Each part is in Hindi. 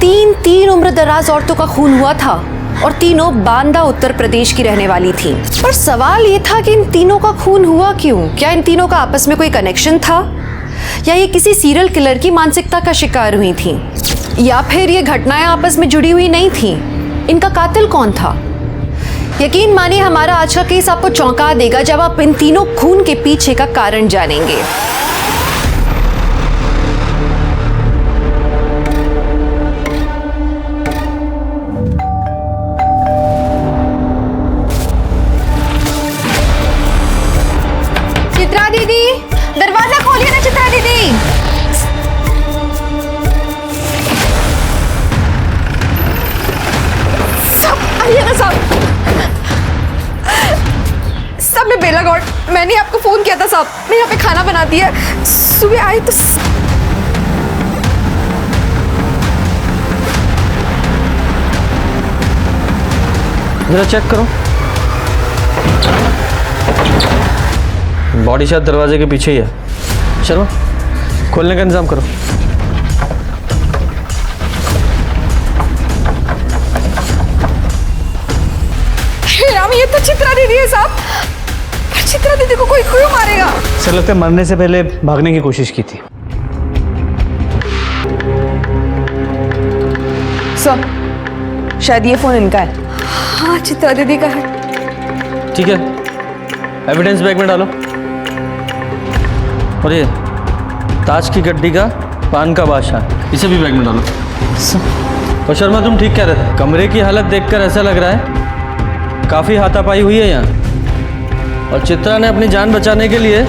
तीन उम्र दराज औरतों का खून हुआ था और तीनों बांदा उत्तर प्रदेश की रहने वाली थीं। पर सवाल ये था कि इन तीनों का खून हुआ क्यों? क्या इन तीनों का आपस में कोई कनेक्शन था, या ये किसी सीरियल किलर की मानसिकता का शिकार हुई थीं, या फिर ये घटनाएं आपस में जुड़ी हुई नहीं थीं? इनका कातिल कौन था? यकीन मानिए हमारा आज का केस आपको चौंका देगा जब आप इन तीनों खून के पीछे का कारण जानेंगे। चित्रा दीदी, दरवाजा खोलिए ना चित्रा दीदी। सब आइए ना साहब। सब मैं बेला गौड़, मैंने आपको फोन किया था साहब। मैं यहाँ पे खाना बनाती है, सुबह आई तो जरा चेक करो। बॉडी शायद दरवाजे के पीछे ही है। चलो खोलने का इंतजाम करो। ये तो चित्रा दीदी है साहब। पर चित्रा दीदी को कोई क्यों मारेगा? सर लगता है मरने से पहले भागने की कोशिश की थी। सर शायद ये फोन इनका है। हाँ चित्रा दीदी का है। ठीक है, एविडेंस बैग में डालो। और ये ताज की गड्डी का पान का बादशाह, इसे भी बैग में डालो। और शर्मा तुम ठीक कह रहे थे, कमरे की हालत देखकर ऐसा लग रहा है काफ़ी हाथापाई हुई है यहाँ, और चित्रा ने अपनी जान बचाने के लिए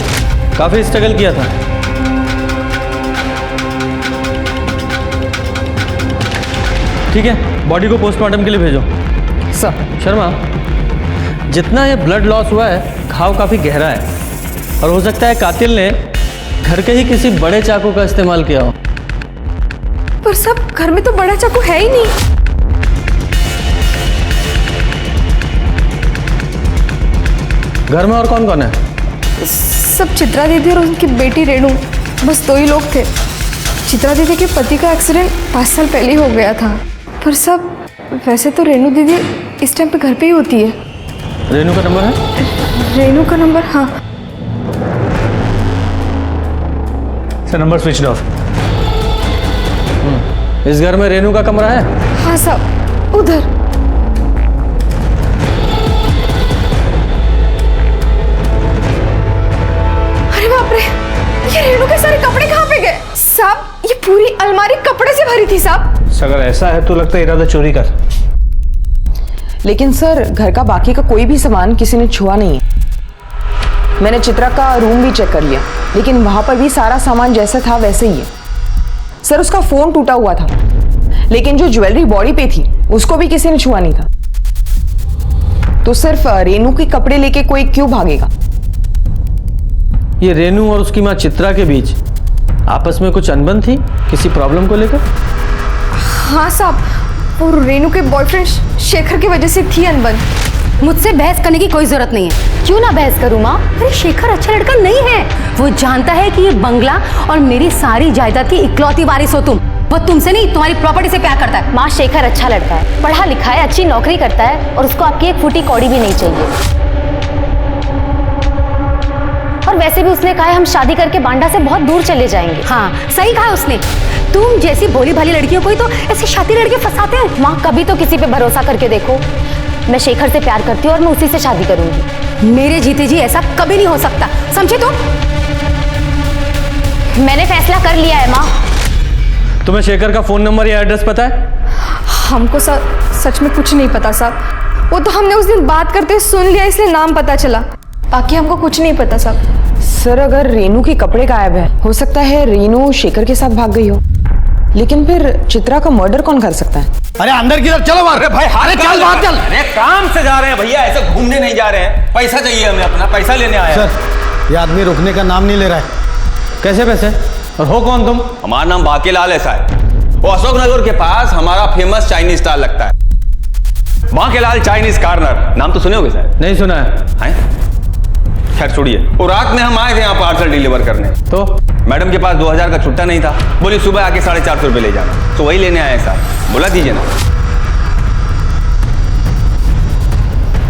काफ़ी स्ट्रगल किया था। ठीक है, बॉडी को पोस्टमार्टम के लिए भेजो। सर शर्मा, जितना ये ब्लड लॉस हुआ है, घाव काफ़ी गहरा है और हो सकता है कातिल ने घर के ही किसी बड़े चाकू का इस्तेमाल किया हो। पर सब घर में तो बड़ा चाकू है ही नहीं। घर में और कौन कौन है? सब चित्रा दीदी और उनकी बेटी रेणु, बस दो ही लोग थे। चित्रा दीदी के पति का एक्सीडेंट 5 साल पहले ही हो गया था। पर सब वैसे तो रेणु दीदी इस टाइम पे घर पे ही होती है। रेणु का नंबर है? रेणु का नंबर? हाँ सर नंबर स्विच ऑफ। इस घर में रेणु का कमरा है? हाँ साहब, उधर। अरे बाप रे, ये रेणु के सारे कपड़े कहाँ पे गए? साहब ये पूरी अलमारी कपड़े से भरी थी साहब। अगर ऐसा है तो लगता है इरादा चोरी कर। लेकिन सर घर का बाकी का कोई भी सामान किसी ने छुआ नहीं है। मैंने चित्रा का रूम भी चेक कर लिया, लेकिन वहां पर भी सारा सामान जैसा था वैसे ही है। सर उसका फोन टूटा हुआ था, लेकिन जो ज्वेलरी बॉडी पे थी उसको भी किसी ने छुआ नहीं था। तो सिर्फ रेणु के कपड़े लेके कोई क्यों भागेगा? ये रेणु और उसकी माँ चित्रा के बीच आपस में कुछ अनबन थी किसी प्रॉब्लम को लेकर? हाँ साहब, और रेणु के बॉयफ्रेंड शेखर की वजह से थी अनबन। मुझसे बहस करने की कोई जरूरत नहीं है। क्यों ना बहस करूं माँ? अरे शेखर अच्छा लड़का नहीं है। वो जानता है कि ये बंगला और मेरी सारी जायदाद की इकलौती वारिस हो तुम। वो तुमसे नहीं, तुम्हारी प्रॉपर्टी से प्यार करता है। माँ शेखर अच्छा लड़का है, पढ़ा लिखा है, अच्छी नौकरी करता है, और उसको आपकी एक फूटी कौड़ी भी नहीं चाहिए। और वैसे भी उसने कहा है हम शादी करके बांडा से बहुत दूर चले जाएंगे। हाँ सही कहा उसने। तुम जैसी भोली भाली लड़कियों को ही तो ऐसे शादी लड़के फंसाते हैं। माँ कभी तो किसी पे भरोसा करके देखो। मैं शेखर से प्यार करती हूँ और मैं उसी से शादी करूंगी। मेरे जीते जी ऐसा कभी नहीं हो सकता, समझे तुम? मैंने फैसला कर लिया है माँ। तुम्हें शेखर का फोन नंबर या एड्रेस पता है? हमको सच में कुछ नहीं पता साहब। वो तो हमने उस दिन बात करते हुए सुन लिया, इसलिए नाम पता चला। बाकी हमको कुछ नहीं पता साहब। सर अगर रेणु के कपड़े गायब है, हो सकता है रेणु शेखर के साथ भाग गई हो, लेकिन फिर चित्रा का मर्डर कौन कर सकता है? अरे अंदर की तरफ चलो। अरे भाई हारे चल बाहर चल। अरे काम से जा रहे हैं भैया, ऐसे घूमने नहीं जा रहे हैं। पैसा चाहिए हमें, अपना पैसा लेने आया। सर ये आदमी रुकने का नाम नहीं ले रहा है। कैसे पैसे? और हो कौन तुम? हमारा नाम बाकीलाल है साहब। वो अशोक नगर के पास हमारा फेमस चाइनीज स्टॉल लगता है, बाकीलाल चाइनीज कॉर्नर। नाम तो सुने होगे सर? नहीं सुना है। खैर छोड़िए। और रात में हम आए थे यहाँ पार्सल डिलीवर करने। तो मैडम के पास 2000 का छुट्टा नहीं था, बोली सुबह आके 450 रुपये ले जाना, तो वही लेने आए साहब। बुला दीजिए ना।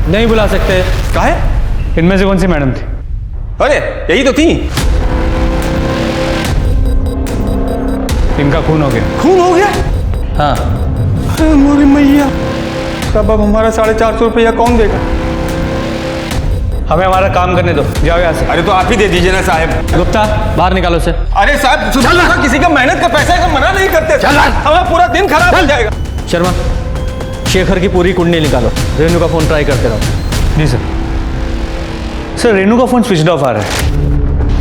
नहीं बुला सकते। काहे? इनमें से कौन सी मैडम थी? अरे यही तो थी। इनका खून हो गया। खून हो गया? हाँ। अरे मोरी मैया, तब अब हमारा 450 रुपया कौन देगा? हमें हमारा काम करने दो, जाओ यहाँ से। अरे तो आप ही दे दीजिए ना साहब। गुप्ता बाहर निकालो से। अरे साहब सुबह किसी का मेहनत का पैसा है, मना नहीं करते। हमारा पूरा दिन खराब हो जाएगा। शर्मा, शेखर की पूरी कुंडली निकालो, रेनू का फोन ट्राई करते रहो। जी सर। सर रेनू का फोन स्विच ऑफ आ रहा है।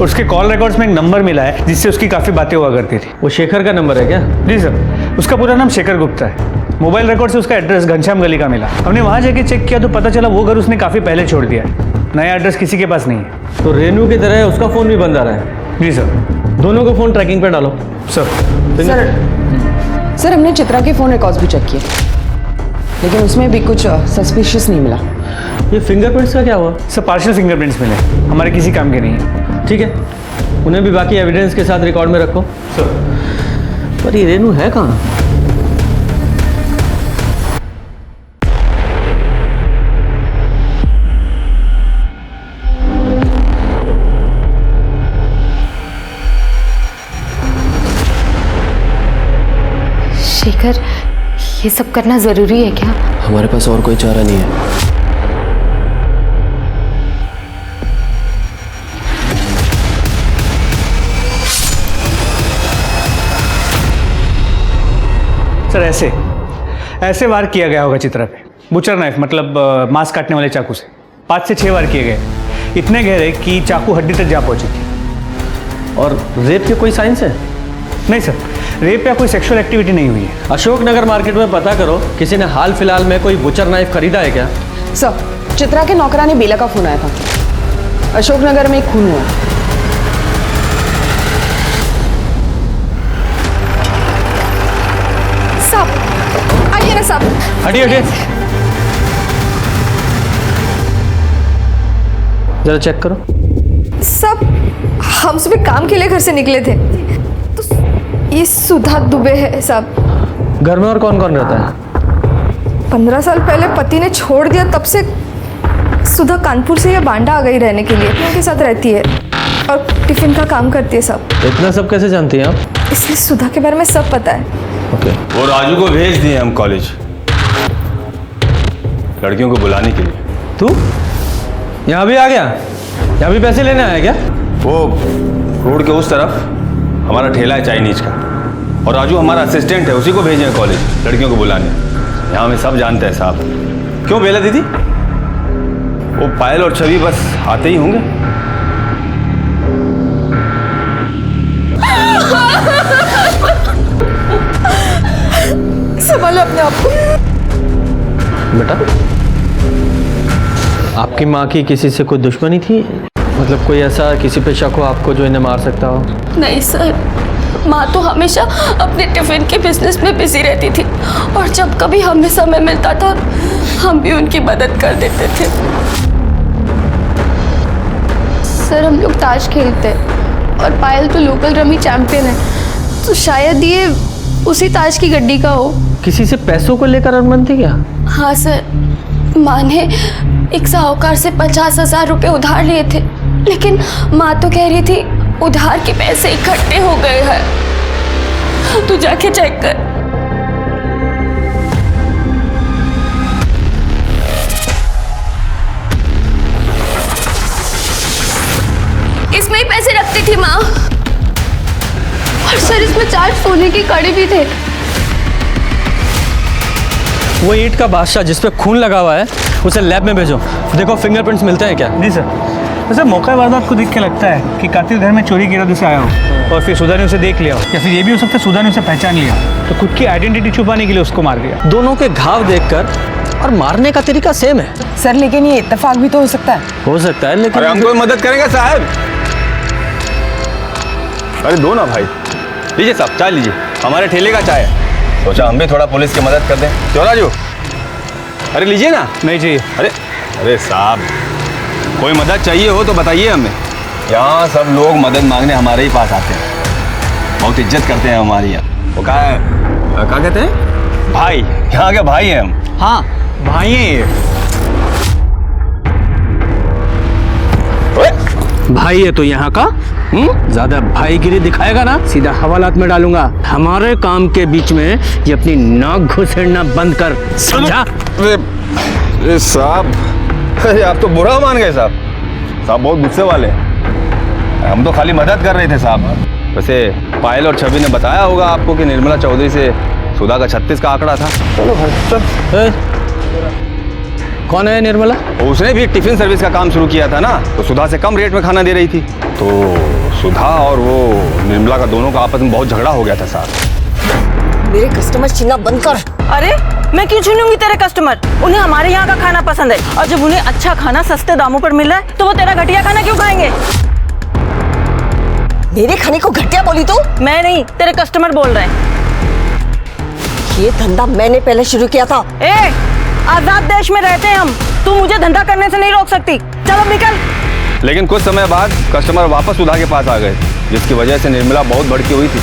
उसके कॉल रिकॉर्ड्स में एक नंबर मिला है जिससे उसकी काफ़ी बातें हुआ करती थी। वो शेखर का नंबर है क्या? जी सर, उसका पूरा नाम शेखर गुप्ता है। मोबाइल रिकॉर्ड से उसका एड्रेस घनश्याम गली का मिला। हमने वहाँ जाके चेक किया तो पता चला वो घर उसने काफ़ी पहले छोड़ दिया है। नया एड्रेस किसी के पास नहीं है। तो रेनू की तरह उसका फोन भी बंद आ रहा है। जी सर। दोनों को फोन ट्रैकिंग पे डालो। सर हमने चित्रा के फ़ोन रिकॉर्ड्स भी चेक किए, लेकिन उसमें भी कुछ सस्पिशियस नहीं मिला। ये फिंगरप्रिंट्स का क्या हुआ? सर पार्शियल फिंगरप्रिंट्स मिले, हमारे किसी काम के नहीं है। ठीक है, उन्हें भी बाकी एविडेंस के साथ रिकॉर्ड में रखो। सर पर ये रेनू है कहाँ? शेखर, ये सब करना जरूरी है क्या? हमारे पास और कोई चारा नहीं है। सर ऐसे वार किया गया होगा चित्रा पे। बुचर नाइफ मतलब मांस काटने वाले चाकू से 5 से 6 वार किए गए, इतने गहरे कि चाकू हड्डी तक जा पहुंची थी। और रेप के कोई साइंस है? नहीं सर, रेप या कोई सेक्सुअल एक्टिविटी नहीं हुई है। अशोकनगर मार्केट में पता करो, किसी ने हाल फिलहाल में कोई बुचर नाइफ खरीदा है क्या? सर चित्रा के नौकरानी बेला का फोन आया था। अशोकनगर में एक खून हुआ। साहब आइए ना साहब। हटिए हटिए, जरा चेक करो। सब हम सुबह काम के लिए घर से निकले थे तो ये सुधा दुबे है साहब। घर में और कौन कौन रहता है? 15 साल पहले पति ने छोड़ दिया, तब से सुधा कानपुर से या बांडा आ गई रहने के लिए। उनके साथ रहती है और टिफिन का काम करती है सब। इतना सब कैसे जानती हैं आप? इसलिए सुधा के बारे में सब पता है। ओके। वो राजू को भेज दिए हम कॉलेज, लड़कियों को बुलाने के लिए। तू यहाँ भी आ गया? यहाँ भी पैसे लेने आया क्या? वो रोड के उस तरफ हमारा ठेला है चाइनीज का, और राजू हमारा असिस्टेंट है, उसी को भेजे हैं कॉलेज लड़कियों को बुलाने। यहाँ हमें सब जानते हैं साहब। क्यों बेला दीदी? वो पायल और छवि बस आते ही होंगे। संभालो अपने आप को। बेटा, आपकी माँ की किसी से कोई दुश्मनी थी? मतलब कोई ऐसा किसी पे शक हो आपको जो इन्हें मार सकता हो? नहीं सर, माँ तो हमेशा अपने टिफिन के बिजनेस में बिजी रहती थी, और जब कभी हमें समय मिलता था हम भी उनकी मदद कर देते थे। सर हम लोग ताश खेलते हैं और पायल तो लोकल रमी चैंपियन है, तो शायद ये उसी ताश की गड्डी का हो। किसी से पैसों को लेकर अनबन थी क्या? हाँ सर, माँ ने एक साहूकार से 50,000 रुपये उधार लिए थे, लेकिन माँ तो कह रही थी उधार के पैसे इकट्ठे हो गए हैं। तू जाके चेक कर। इसमें ही पैसे रखती थी माँ, और सर इसमें 4 सोने की कड़ी भी थे। वो ईंट का बादशाह जिस पे खून लगा हुआ है उसे लैब में भेजो, देखो फिंगरप्रिंट्स मिलते हैं क्या? जी सर। वैसे मौका वारदात को देख के लगता है कि कातिल घर में चोरी के इरादे से आया हो और फिर सुधा ने उसे देख लिया हो, या फिर ये भी हो सकता है सुधा ने उसे पहचान लिया तो खुद की आइडेंटिटी छुपाने के लिए उसको मार दिया। दोनों के घाव देखकर और मारने का तरीका सेम है। सर लेकिन ये इत्तेफाक भी तो हो सकता है। हो सकता है, लेकिन अरे हम कोई मदद करेंगे साहब? अरे दो ना भाई। लीजिए साहब, चाय लीजिए, हमारे ठेले का चाय है। सोचा हम भी थोड़ा पुलिस की मदद कर दें। क्यों राजू? अरे लीजिए ना। नहीं चाहिए। अरे अरे साहब, कोई मदद चाहिए हो तो बताइए हमें। यहाँ सब लोग मदद मांगने हमारे ही पास आते हैं, बहुत इज्जत करते हैं हमारी यहाँ। वो क्या कहते हैं? भाई, यहाँ के भाई हैं हम। हाँ भाई हैं ये। भाई है तो यहाँ का ज्यादा भाईगिरी दिखाएगा ना, सीधा हवालात में डालूंगा। हमारे काम के बीच में ये अपनी नाक घुसेड़ना बंद कर, समझा? अरे साहब, अरे आप तो बुरा मान गए साहब। साहब बहुत गुस्से वाले हैं। हम तो खाली मदद कर रहे थे साहब। वैसे पायल और छवि ने बताया होगा आपको कि निर्मला चौधरी से सुधा का 36 का आंकड़ा था। चलो भाई चल। कौन है निर्मला? उसने भी एक टिफिन सर्विस का काम शुरू किया था ना, तो सुधा से कम रेट में खाना दे रही थी। तो सुधा और वो निर्मला का दोनों का आपस में बहुत झगड़ा हो गया था साहब। मेरे कस्टमर छीनना बंद कर। अरे मैं क्यों छीनूंगी तेरे कस्टमर? उन्हें हमारे यहाँ का खाना पसंद है, और जब उन्हें अच्छा खाना सस्ते दामों पर मिल रहा है तो वो तेरा घटिया खाना क्यों खाएंगे? मेरे खाने को घटिया बोली तू? मैं नहीं, तेरे कस्टमर बोल रहे हैं। ये धंधा मैंने पहले शुरू किया था। आजाद देश में रहते हैं हम, तू मुझे धंधा करने से नहीं रोक सकती। चलो निकल। लेकिन कुछ समय बाद कस्टमर वापस सुधा के पास आ गए, जिसकी वजह से निर्मला बहुत भड़की हुई थी।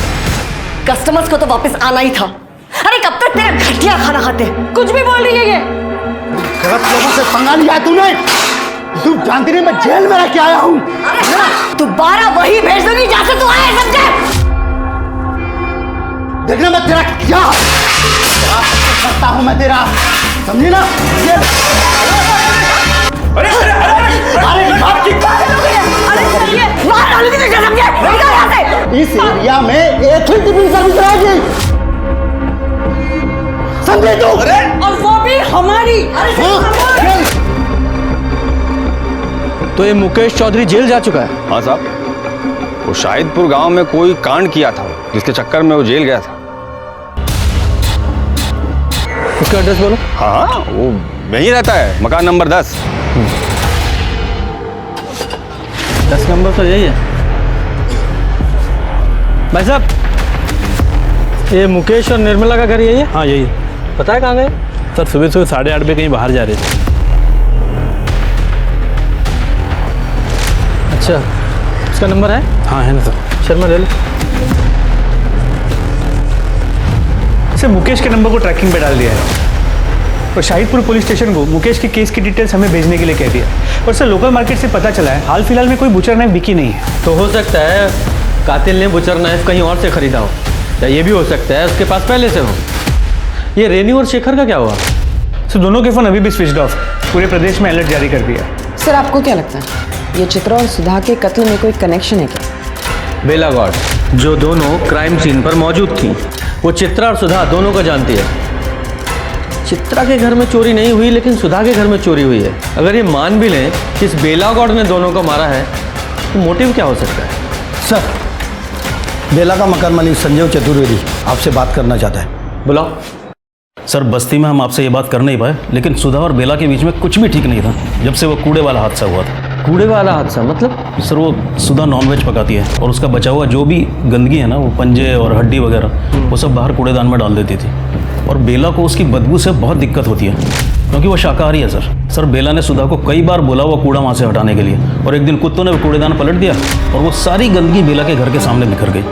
कस्टमर्स को तो वापस आना ही था। अरे कब तक तेरा घटिया खाना खाते? कुछ भी बोल रही है ये। गलत लोगों से पंगा लिया है तूने। तू जानती नहीं मैं जेल में रह के आया हूँ। दोबारा वही भेज दूंगी जहाँ से तू आया, समझे? देखना मैं तेरा क्या करता हूँ मैं तेरा, समझी ना? अरे मार डालूंगी तुझे, समझे? निकल यहाँ से। इस एरिया में एक ही टिफिन सर्विस रहेगी, समझे तू? और वो भी हमारी। तो ये मुकेश चौधरी जेल जा चुका है? हाँ साहब, वो शाहिदपुर गांव में कोई कांड किया था, जिसके चक्कर में वो जेल गया था। उसका एड्रेस बोलो। हाँ, वो यहीं रहता है, मकान नंबर 10। 10 नंबर तो यही है। भाई साहब, ये मुकेश और निर्मला का घर यही है? हाँ यही है। पता है कहाँ गए? सर सुबह 8:30 बजे कहीं बाहर जा रहे थे। अच्छा, उसका नंबर है? हाँ है ना सर। शर्मा ले लो। इसे मुकेश के नंबर को ट्रैकिंग पे डाल दिया है और शाहिदपुर पुलिस स्टेशन को मुकेश के केस की डिटेल्स हमें भेजने के लिए कह दिया। और सर लोकल मार्केट से पता चला है हाल फिलहाल में कोई बुचर नाइफ बिकी नहीं है। तो हो सकता है कातिल ने बुचर नाइफ कहीं और से खरीदा हो, या ये भी हो सकता है उसके पास पहले से हो। ये रेनू और शेखर का क्या हुआ? सर दोनों के फोन अभी भी स्विच्ड ऑफ, पूरे प्रदेश में अलर्ट जारी कर दिया है। सर आपको क्या लगता है ये चित्रा और सुधा के कत्ल में कोई कनेक्शन है क्या? बेला गौड़, जो दोनों क्राइम सीन पर मौजूद थी, वो चित्रा और सुधा दोनों को जानती है। चित्रा के घर में चोरी नहीं हुई, लेकिन सुधा के घर में चोरी हुई है। अगर ये मान भी लें कि इस बेला गौड़ ने दोनों को मारा है, तो मोटिव क्या हो सकता है? सर बेला का मकान मालिक संजय चतुर्वेदी आपसे बात करना चाहता है। बुलाओ। सर बस्ती में हम आपसे ये बात कर नहीं पाए, लेकिन सुधा और बेला के बीच में कुछ भी ठीक नहीं था जब से वो कूड़े वाला हादसा हुआ था। कूड़े वाला हादसा मतलब? सर वो सुधा नॉनवेज पकाती है और उसका बचा हुआ जो भी गंदगी है ना, वो पंजे और हड्डी वगैरह, वो सब बाहर कूड़ेदान में डाल देती थी। और बेला को उसकी बदबू से बहुत दिक्कत होती है क्योंकि वो शाकाहारी है सर। बेला ने सुधा को कई बार बोला वो कूड़ा वहाँ से हटाने के लिए, और एक दिन कुत्तों ने वो कूड़ेदान पलट दिया और वो सारी गंदगी बेला के घर के सामने बिखर गई।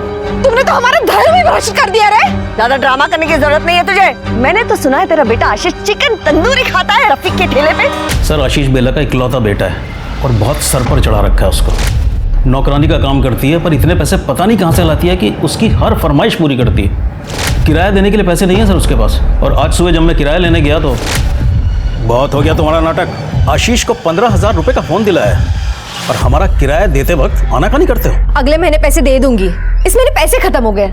तुमने तो हमारा धर्म ही भ्रष्ट कर दिया रे। ज्यादा ड्रामा करने की जरूरत नहीं है तुझे। मैंने तो सुना है तेरा बेटा आशीष चिकन तंदूरी खाता है रफीक के ठेले पे। सर आशीष बेला का इकलौता बेटा है और बहुत सर पर चढ़ा रखा है उसको। नौकरानी का काम करती है, पर इतने पैसे पता नहीं कहाँ से लाती है कि उसकी हर फरमाइश पूरी करती है। किराया देने के लिए पैसे नहीं है सर उसके पास। और आज सुबह जब मैं किराया लेने गया तो बहुत हो गया तुम्हारा नाटक। आशीष को 15,000 रुपये का फोन दिलाया है और हमारा किराया देते वक्त आनाकानी करते हो। अगले महीने पैसे दे दूंगी, इस महीने पैसे खत्म हो गए।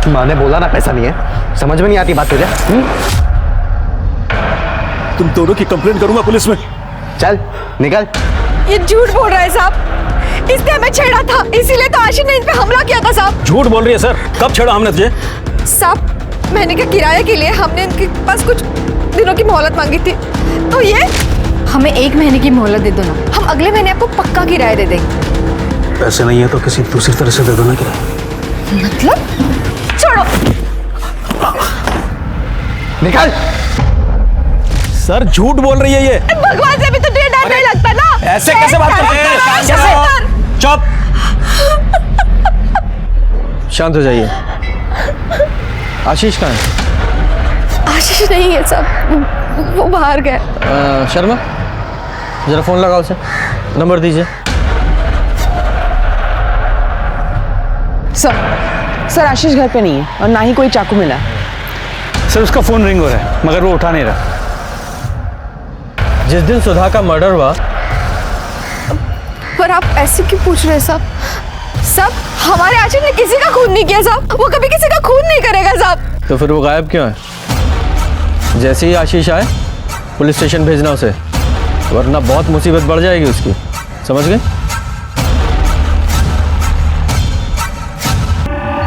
माँ ने बोला ना पैसा नहीं है, समझ में नहीं आती बात तुझे? तुम दोनों की कंप्लेंट करूंगा पुलिस में। चल निकल। ये झूठ बोल रहा है साहब, इसने हमें छेड़ा था, इसीलिए तो आशीष ने इन पे हमला किया था साहब। झूठ बोल रही है सर, कब छेड़ा हमने तुझे? साहब महीने का किराया के लिए हमने इनके पास कुछ दिनों की मोहलत मांगी थी, तो ये हमें 1 महीने की मोहलत दे दो ना, हम अगले महीने आपको पक्का किराया दे देंगे। पैसे नहीं है तो किसी दूसरी तरह से दे दो ना किराया। मतलब? छोड़ो। निकल। सर झूठ बोल रही है ये। भगवान से भी तो तुझे डर नहीं लगता ना? ऐसे कैसे बात करते हैं? कैसे? चुप, शांत हो जाइए। आशीष कहाँ है? आशीष नहीं है सब, वो बाहर गए। शर्मा, जरा फोन लगाओ उसे, नंबर दीजिए। सर आशीष घर पे नहीं है और ना ही कोई चाकू मिला। सर उसका फ़ोन रिंग हो रहा है मगर वो उठा नहीं रहा। जिस दिन सुधा का मर्डर हुआ। पर आप ऐसे क्यों पूछ रहे हैं साहब? साहब, हमारे आशीष ने किसी का खून नहीं किया साहब, वो कभी किसी का खून नहीं करेगा साहब। तो फिर वो गायब क्यों है? जैसे ही आशीष आए पुलिस स्टेशन भेजना उसे, वरना बहुत मुसीबत बढ़ जाएगी उसकी, समझ गए?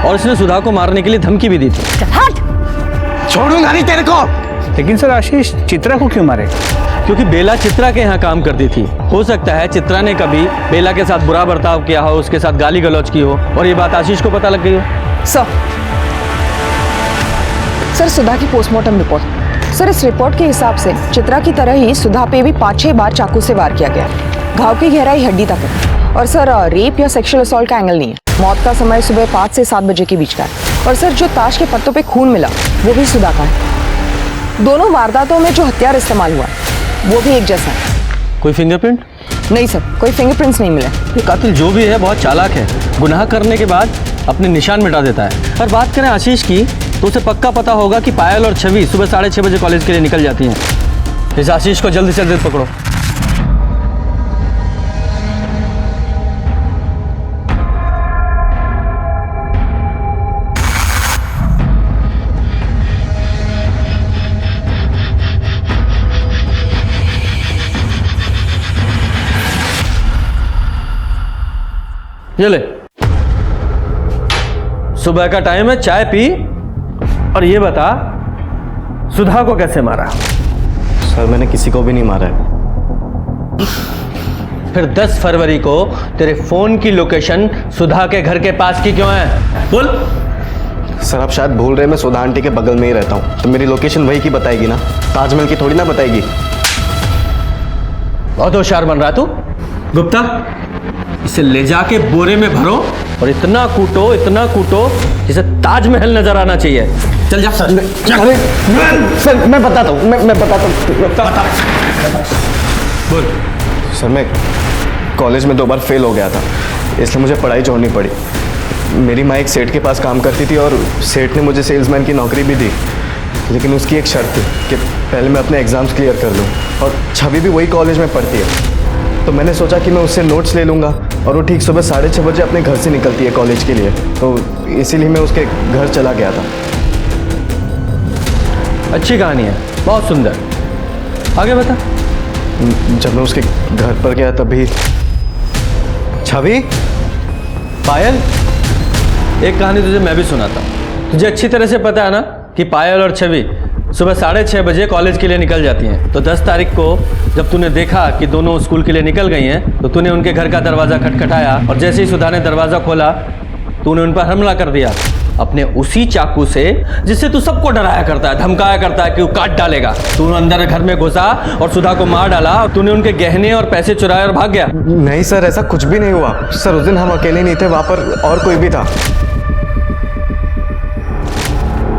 और इसने सुधा को मारने के लिए धमकी भी दी थी। छोड़ूंगा नहीं तेरे को। लेकिन सर आशीष चित्रा को क्यों मारे? क्योंकि बेला चित्रा के यहाँ काम करती थी। हो सकता है चित्रा ने कभी बेला के साथ बुरा बर्ताव किया हो, उसके साथ गाली गलौज की हो और ये बात आशीष को पता लग गई हो। सर सुधा की पोस्टमार्टम रिपोर्ट। सर इस रिपोर्ट के हिसाब से चित्रा की तरह ही सुधा पे भी 5-6 बार चाकू से वार किया गया। घाव की गहराई हड्डी तक है और सर रेप या सेक्सुअल असॉल्ट का एंगल नहीं है। मौत का समय सुबह 5 से 7 बजे के बीच का है। और सर जो ताश के पत्तों पे खून मिला वो भी सुधा का है। दोनों वारदातों में जो हथियार इस्तेमाल हुआ वो भी एक जैसा है। कोई फिंगरप्रिंट? नहीं सर, कोई फिंगरप्रिंट्स नहीं मिले। ये कातिल जो भी है बहुत चालाक है। गुनाह करने के बाद अपने निशान मिटा देता है। और बात करें आशीष की, तो उसे पक्का पता होगा कि पायल और छवि सुबह 6:30 बजे कॉलेज के लिए निकल जाती हैं। इस आशीष को जल्दी से जल्दी पकड़ो। ये ले, सुबह का टाइम है, चाय पी और ये बता सुधा को कैसे मारा? सर मैंने किसी को भी नहीं मारा है। फिर 10 फरवरी को तेरे फोन की लोकेशन सुधा के घर के पास की क्यों है? बोल। सर आप शायद भूल रहे, मैं सुधा आंटी के बगल में ही रहता हूँ, तो मेरी लोकेशन वही की बताएगी ना, ताजमहल की थोड़ी ना बताएगी। बहुत होशियार बन रहा तू। गुप्ता, इसे ले जाके बोरे में भरो और इतना कूटो जिसे ताजमहल नजर आना चाहिए। चल जा। सर मैं बताता हूँ, मैं बताता हूँ। बोल। सर मैं कॉलेज में 2 बार फेल हो गया था, इसलिए मुझे पढ़ाई छोड़नी पड़ी। मेरी माँ एक सेठ के पास काम करती थी और सेठ ने मुझे सेल्समैन की नौकरी भी दी, लेकिन उसकी एक शर्त थी कि पहले मैं अपने एग्ज़ाम्स क्लियर कर लूँ। और छवि भी वही कॉलेज में पढ़ती है, तो मैंने सोचा कि मैं उससे नोट्स ले लूँगा और वो ठीक सुबह 6:30 बजे अपने घर से निकलती है कॉलेज के लिए, तो इसीलिए मैं उसके घर चला गया था। अच्छी कहानी है, बहुत सुंदर। आगे बता। जब मैं उसके घर पर गया तभी छवि, पायल, एक कहानी तुझे मैं भी सुनाता हूँ। तुझे अच्छी तरह से पता है ना कि पायल और छवि सुबह 6:30 बजे कॉलेज के लिए निकल जाती हैं। तो 10 तारीख को जब तूने देखा कि दोनों स्कूल के लिए निकल गई हैं, तो तूने उनके घर का दरवाज़ा खटखटाया और जैसे ही सुधा ने दरवाज़ा खोला तूने उन पर हमला कर दिया अपने उसी चाकू से जिससे तू सबको डराया करता है, धमकाया करता है कि वो काट डालेगा। तूने अंदर घर में घुसा और सुधा को मार डाला और तूने उनके गहने और पैसे चुराए और भाग गया। नहीं सर, ऐसा कुछ भी नहीं हुआ सर। उस दिन हम अकेले नहीं थे, वहाँ पर और कोई भी था।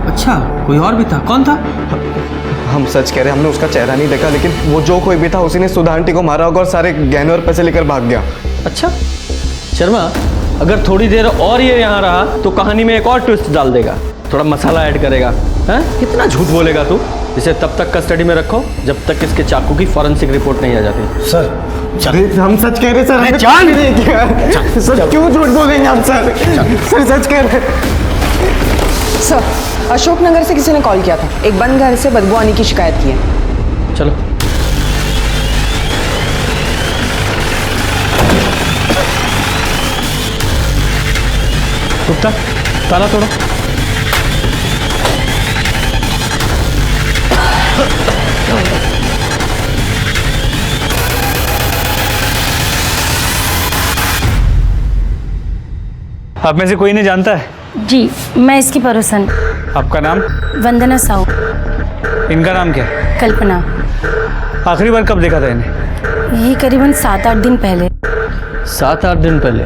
अच्छा, कोई और भी था? कौन था? हम सच कह रहे हैं, हमने उसका चेहरा नहीं देखा, लेकिन वो जो कोई भी था उसी ने सुधा आंटी को मारा होगा और सारे गहने और पैसे लेकर भाग गया। अच्छा शर्मा, अगर थोड़ी देर और ये यहाँ रहा तो कहानी में एक और ट्विस्ट डाल देगा, थोड़ा मसाला ऐड करेगा। हैं? कितना झूठ बोलेगा तू? इसे तब तक कस्टडी में रखो जब तक इसके चाकू की फॉरेंसिक रिपोर्ट नहीं आ जाती। सर हम सच कह रहे सर, हमें जान नहीं किया सर, क्यों झूठ बोलेंगे हम सर? सर सच कह रहे। सर अशोकनगर से किसी ने कॉल किया था, एक बंद घर से बदबू आने की शिकायत की है। चलो। गुप्ता, ताला तोड़ो। आप में से कोई नहीं जानता है? जी, मैं इसकी पड़ोसन। आपका नाम? वंदना साहू। इनका नाम क्या है? कल्पना। आखिरी बार कब देखा था इन्हें? यही करीबन 7-8 दिन पहले। 7-8 दिन पहले?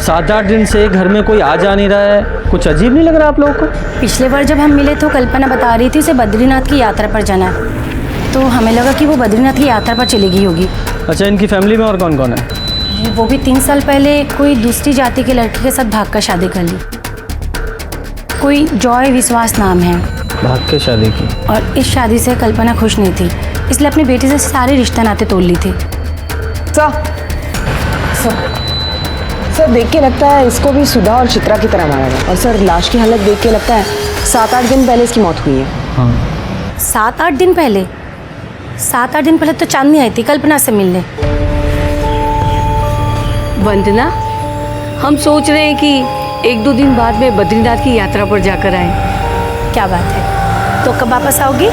7-8 दिन से घर में कोई आ जा नहीं रहा है, कुछ अजीब नहीं लग रहा आप लोगों को? पिछले बार जब हम मिले तो कल्पना बता रही थी उसे बद्रीनाथ की यात्रा पर जाना है, तो हमें लगा कि वो बद्रीनाथ की यात्रा पर चली गई होगी। अच्छा, इनकी फैमिली में और कौन कौन है? वो भी 3 साल पहले कोई दूसरी जाति के लड़के के साथ भागकर शादी कर ली। कोई जॉय विश्वास नाम है। भाग के शादी की? और इस शादी से कल्पना खुश नहीं थी, इसलिए अपनी बेटी से सारे रिश्ता नाते तोड़ ली थी। सर देख के लगता है इसको भी सुधा और चित्रा की तरह मारा गया। और सर लाश की हालत देख के लगता है 7-8 दिन पहले इसकी मौत हुई है। हाँ। 7-8 दिन पहले? 7-8 दिन पहले तो चांदनी आई थी कल्पना से मिलने। वंदना, हम सोच रहे हैं कि 1-2 दिन बाद में बद्रीनाथ की यात्रा पर जाकर आए। क्या बात है, तो कब वापस आओगी?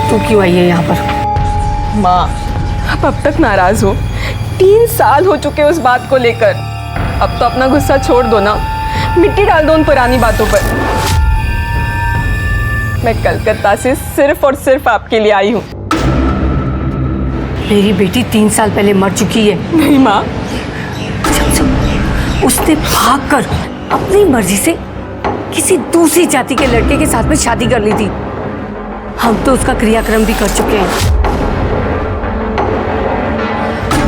तू क्यों आई है यहाँ पर? माँ, आप अब तक नाराज हो। 3 साल हो चुके उस बात को लेकर। अब तो अपना गुस्सा छोड़ दो ना, मिट्टी डाल दो उन पुरानी बातों पर। मैं कलकत्ता से सिर्फ और सिर्फ आपके लिए आई हूँ। मेरी बेटी 3 साल पहले मर चुकी है। नहीं माँ, उसने भागकर अपनी मर्जी से किसी दूसरी जाति के लड़के के साथ में शादी कर ली थी। हम तो उसका क्रियाक्रम भी कर चुके हैं।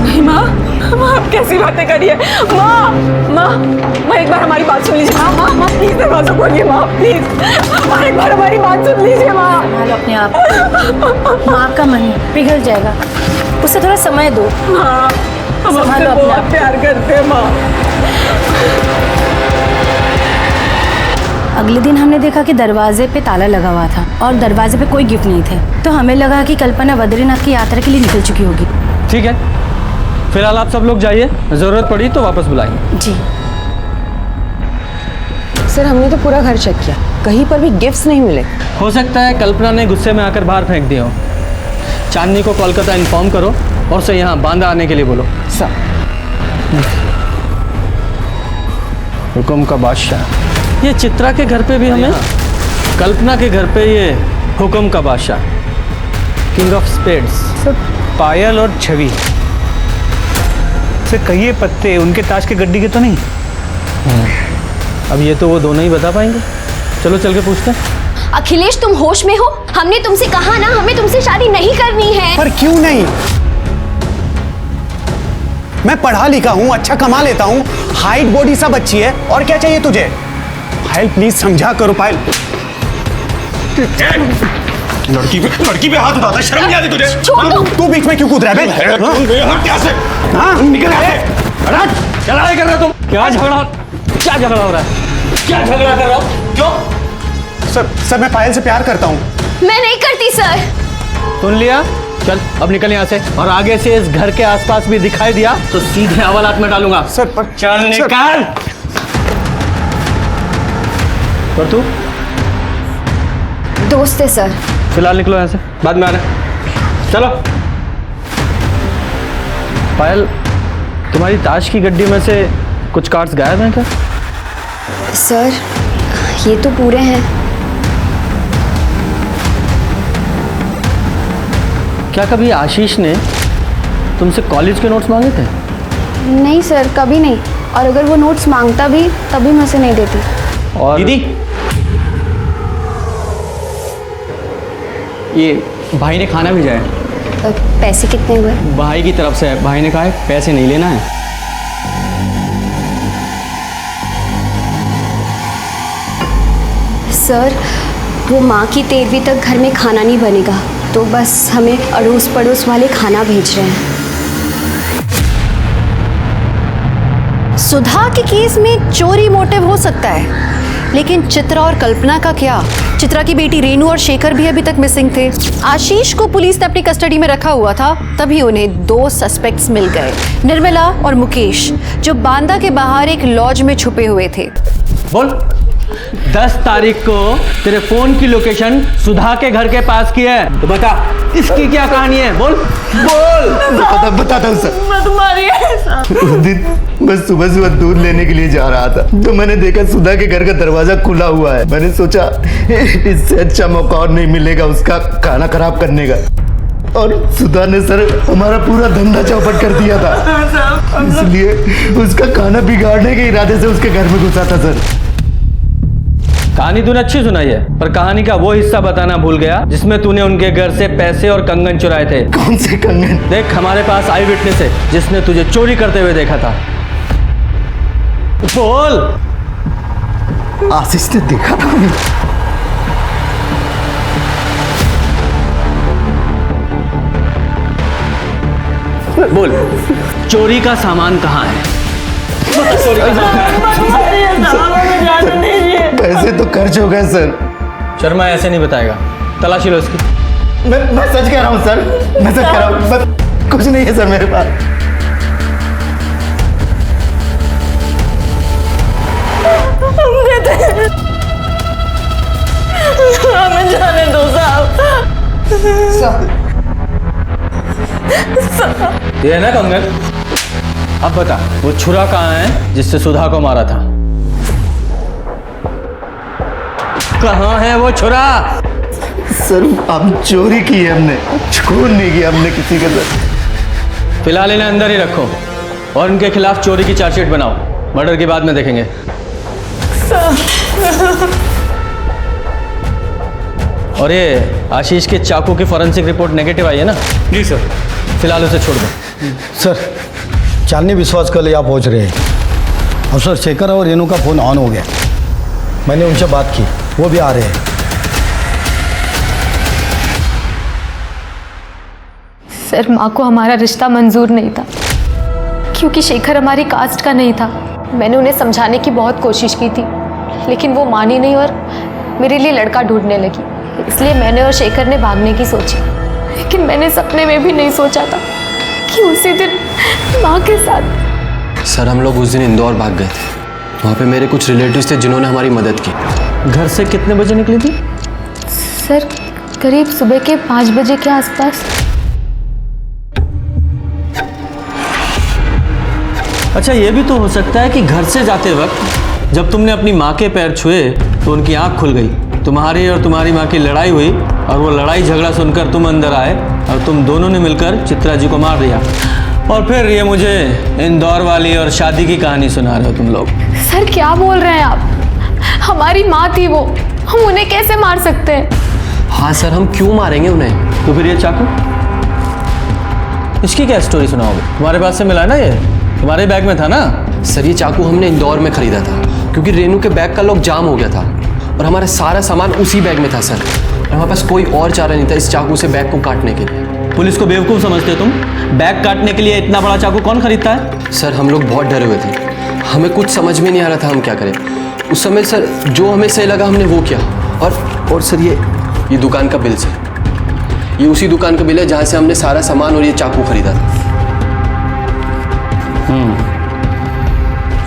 नहीं माँ, माँ आप कैसी बातें करिए? माँ, माँ, माँ एक बार हमारी बात सुन लीजिए। माँ, माँ, माँ प्लीज दरवाजा खोलिए माँ, प्लीज। माँ एक बार हमारी बात सुन लीजिए माँ। संभालो अपने आप। माँ का मन पिघल जाएगा, उसे थोड़ा समय दो। माँ, हम आपसे बहुत प्यार करते हैं माँ। अगले दिन हमने देखा कि दरवाजे पे ताला लगा हुआ था और दरवाजे पे कोई गिफ्ट नहीं थे, तो हमें लगा कि कल्पना बद्रीनाथ की यात्रा के लिए निकल चुकी होगी। ठीक है, फिलहाल आप सब लोग जाइए, जरूरत पड़ी तो वापस बुलाएंगे। जी सर हमने तो पूरा घर चेक किया, कहीं पर भी गिफ्ट्स नहीं मिले। हो सकता है कल्पना ने गुस्से में आकर बाहर फेंक दिया हो। चांदनी को कोलकाता इन्फॉर्म करो और उसे यहाँ बांदा आने के लिए बोलो। सर हुक्म का बादशाह। ये चित्रा के घर पे भी हमें, कल्पना के घर पे ये हुक्म का बादशाह, किंग ऑफ स्पेड्स। सर पायल और छवि से कहिए पत्ते उनके ताश के गड्डी के तो नहीं? अब ये तो वो दोनों ही बता पाएंगे। चलो चल के पूछते हैं। अखिलेश तुम होश में हो? हमने तुमसे कहा ना हमें तुमसे शादी नहीं करनी है। पर क्यों नहीं? मैं पढ़ा लिखा हूं, अच्छा कमा लेता हूं, हाइट बॉडी सब अच्छी है, और क्या चाहिए तुझे? पायल प्लीज समझा करो। पायल लड़की पे हाथ उठाता, शर्म नहीं आती तुझे? तू बीच में क्यों कूद रहा है बे? कैसे? हाँ? निकल क्या लड़ाई कर रहे हो तुम? क्या झगड़ा हो रहा है? क्या झगड़ा कर रहे हो? क्यों? सर मैं पायल से प्यार करता हूँ। मैं नहीं करती सर। सुन लिया? चल अब निकल यहाँ से, और आगे से इस घर के आसपास भी दिखाई दिया तो सीधे हवालात में डालूंगा। सर पर चल निकाल। और तू? दोस्त है सर। फिलहाल निकलो यहाँ से, बाद में आना। चलो। पायल, तुम्हारी ताश की गड्डी में से कुछ कार्ड्स गायब हैं क्या? सर ये तो पूरे हैं। क्या कभी आशीष ने तुमसे कॉलेज के नोट्स मांगे थे? नहीं सर, कभी नहीं। और अगर वो नोट्स मांगता भी तभी मैं उसे नहीं देती। और दीदी, ये भाई ने खाना भेजा है। पैसे कितने हुए? भाई की तरफ से है, भाई ने कहा है पैसे नहीं लेना है। सर वो माँ की 13वीं तक घर में खाना नहीं बनेगा, तो बस हमें अड़ोस पड़ोस वाले खाना भेज रहे हैं। सुधा के केस में चोरी मोटिव हो सकता है, लेकिन चित्रा और कल्पना का क्या? चित्रा की बेटी रेनू और शेखर भी अभी तक मिसिंग थे। आशीष को पुलिस ने अपनी कस्टडी में रखा हुआ था, तभी उन्हें 2 सस्पेक्ट्स मिल गए, निर्मला और मुकेश, जो बांदा के बाहर एक लॉज में छुपे हुए थे। बोल, 10 तारीख को तेरे फोन की लोकेशन सुधा के घर के पास की है, तो बता इसकी क्या कहानी है? बोल बोल। बताता हूँ सर। मत मारिए। उस दिन मैं सुबह सुबह दूध लेने के लिए जा रहा था, तो मैंने देखा सुधा के घर का दरवाजा खुला हुआ है। मैंने सोचा इससे अच्छा मौका और नहीं मिलेगा उसका खाना खराब करने का, और सुधा ने सर हमारा पूरा धंधा चौपट कर दिया था, इसलिए उसका खाना बिगाड़ने के इरादे से उसके घर में घुसा था सर। कहानी तूने अच्छी सुनाई है, पर कहानी का वो हिस्सा बताना भूल गया जिसमें तूने उनके घर से पैसे और कंगन चुराए थे। कौन से कंगन? देख, हमारे पास आई विटनेस है जिसने तुझे चोरी करते हुए देखा था। बोल। आशीष ने देखा था उन्हें? बोल, चोरी का सामान कहाँ है? पैसे तो खर्च हो गए सर। शर्मा ऐसे नहीं बताएगा, तलाशी लो इसकी। मैं सच कह रहा हूँ सर, मैं सच कह रहा हूँ, कुछ नहीं है सर मेरे पास। हमें जाने दो साहब। ये है ना कंगन? अब बता, वो छुरा कहाँ है जिससे सुधा को मारा था? कहाँ है वो छुरा? सर हम चोरी की है, हमने चोर नहीं किया हमने किसी के साथ। फिलहाल इन्हें अंदर ही रखो और इनके खिलाफ चोरी की चार्जशीट बनाओ, मर्डर की बाद में देखेंगे। और ये आशीष के चाकू की फॉरेंसिक रिपोर्ट नेगेटिव आई है ना? जी सर। फिलहाल उसे छोड़ दो। सर चांदनी विश्वास कल यहाँ पहुँच रहे हैं। अफसर शेखर और रेनू का फ़ोन ऑन हो गया, मैंने उनसे बात की, वो भी आ रहे हैं। सर माँ को हमारा रिश्ता मंजूर नहीं था क्योंकि शेखर हमारी कास्ट का नहीं था। मैंने उन्हें समझाने की बहुत कोशिश की थी, लेकिन वो मानी नहीं और मेरे लिए लड़का ढूंढने लगी। इसलिए मैंने और शेखर ने भागने की सोची, लेकिन मैंने सपने में भी नहीं सोचा था कि उसी दिन माँ के साथ। सर हम लोग उस दिन इंदौर भाग गए थे, वहाँ पे मेरे कुछ रिलेटिव्स थे जिन्होंने हमारी मदद की। घर से कितने बजे निकली थी? सर करीब सुबह के 5 बजे के आसपास। अच्छा, ये भी तो हो सकता है कि घर से जाते वक्त जब तुमने अपनी माँ के पैर छुए तो उनकी आंख खुल गई, तुम्हारी और तुम्हारी माँ की लड़ाई हुई, और वो लड़ाई झगड़ा सुनकर तुम अंदर आए और तुम दोनों ने मिलकर चित्रा जी को मार दिया। और फिर ये मुझे इंदौर वाली और शादी की कहानी सुना रहे हो तुम लोग। सर क्या बोल रहे हैं आप? हमारी माँ थी वो, हम उन्हें कैसे मार सकते हैं? हाँ सर, हम क्यों मारेंगे उन्हें? तो फिर ये चाकू, इसकी क्या स्टोरी सुनाओगे? तुम्हारे पास से मिला है ना, ये तुम्हारे बैग में था ना? सर ये चाकू हमने इंदौर में खरीदा था क्योंकि रेनू के बैग का लॉक जाम हो गया था और हमारा सारा सामान उसी बैग में था सर। हमारे पास कोई और चारा नहीं था इस चाकू से बैग को काटने के लिए। पुलिस को बेवकूफ़ समझते हो तुम? बैग काटने के लिए इतना बड़ा चाकू कौन खरीदता है? सर हम लोग बहुत डरे हुए थे, हमें कुछ समझ में नहीं आ रहा था हम क्या करें। उस समय सर जो हमें सही लगा हमने वो किया। और सर ये दुकान का बिल सर, ये उसी दुकान का बिल है जहाँ से हमने सारा सामान और ये चाकू खरीदा था।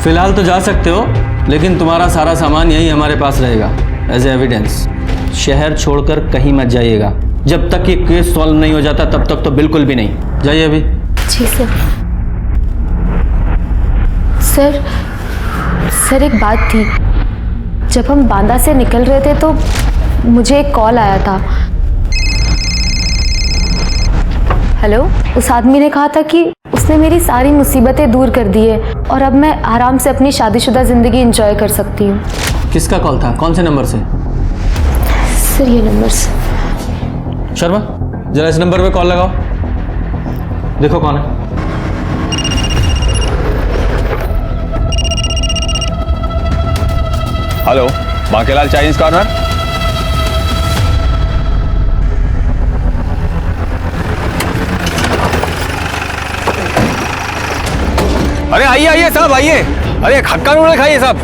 फिलहाल तो जा सकते हो, लेकिन तुम्हारा सारा सामान यही हमारे पास रहेगा एज एविडेंस। शहर छोड़कर कहीं मत जाइएगा, जब तक ये केस सॉल्व नहीं हो जाता तब तक तो बिल्कुल भी नहीं। जाइए अभी। जी सर। सर एक बात थी, जब हम बांदा से निकल रहे थे तो मुझे एक कॉल आया था। हेलो, उस आदमी ने कहा था कि उसने मेरी सारी मुसीबतें दूर कर दी है और अब मैं आराम से अपनी शादीशुदा ज़िंदगी एंजॉय कर सकती हूँ। किसका कॉल था? कौन से नंबर से? सर ये नंबर से। शर्मा जरा इस नंबर पे कॉल लगाओ, देखो कौन है। Hello, Bankelal Chinese corner. अरे आइए आइए साहब आइए। अरे हक्का नूडल खाइए साहब,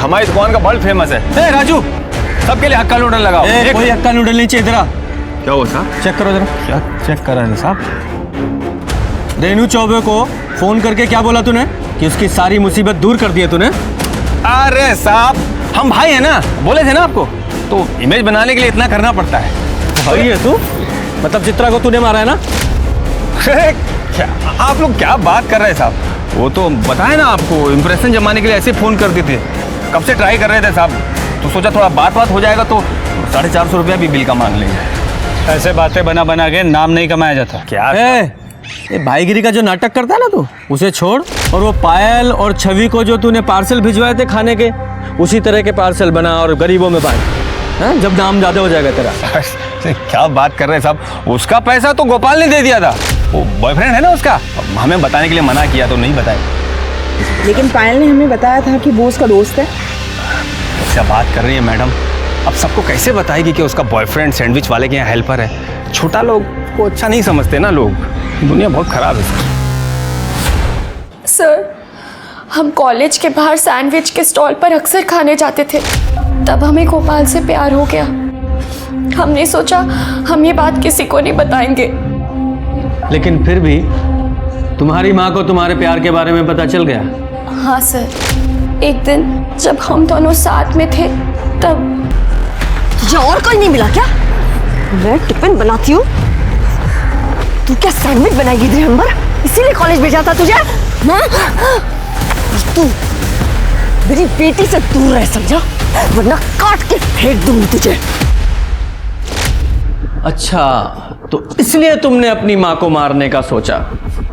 हमारी दुकान का बहुत फेमस है। राजू, सबके लिए हक्का नूडल लगाओ। कोई हक्का नूडल नहीं चाहिए। इधर क्या हुआ साहब? चेक करो जरा। क्या चेक कर रहे हैं साहब? रेनू चौबे को फोन करके क्या बोला तूने कि उसकी सारी मुसीबत दूर कर दी है तूने? अरे साहब, हम भाई हैं ना, बोले थे ना आपको, तो इमेज बनाने के लिए इतना करना पड़ता है। भाई है तू? मतलब चित्रा को तूने मारा है ना? क्या आप लोग क्या बात कर रहे हैं साहब? वो तो बताए ना आपको, इम्प्रेशन जमाने के लिए ऐसे फ़ोन कर देते, कब से ट्राई कर रहे थे साहब, तो सोचा थोड़ा बात हो जाएगा तो 450 रुपया भी बिल का मांग लेंगे। ऐसे बातें बना के नाम नहीं कमाया जाता। क्या ये भाईगिरी का जो नाटक करता है ना तू, उसे छोड़ और वो पायल और छवि को जो तूने पार्सल भिजवाए थे खाने के, उसी तरह के पार्सल बना और गरीबों में बांट, जब नाम ज्यादा हो जाएगा तेरा। क्या बात कर रहे हैं साहब? उसका पैसा तो गोपाल ने दे दिया था, वो बॉयफ्रेंड है ना उसका, हमें बताने के लिए मना किया तो नहीं बताया। लेकिन पायल ने हमें बताया था कि वो उसका दोस्त है। क्या बात कर रही है मैडम? अब सबको कैसे बताएगी कि उसका बॉयफ्रेंड सैंडविच वाले के यहाँ हेल्पर है? छोटा लोग को अच्छा नहीं समझते ना लोग, दुनिया बहुत खराब है सर, हम कॉलेज के बाहर सैंडविच के स्टॉल पर अक्सर खाने जाते थे, तब हमें गोपाल से प्यार हो गया। हमने सोचा हम ये बात किसी को नहीं बताएंगे। लेकिन फिर भी तुम्हारी माँ को तुम्हारे प्यार के बारे में पता चल गया? हाँ सर, एक दिन जब हम दोनों साथ में थे तब। तुझे और कोई नहीं मिला क्या? मैं टिफिन बनाती हूँ, तू क्या सैंडविच बनाएगी दिसंबर? इसीलिए कॉलेज भेजा था तुझे? तू मेरी बेटी से दूर रह समझा, वरना काट के फेंक दूंगी तुझे। अच्छा, तो इसलिए तुमने अपनी माँ को मारने का सोचा,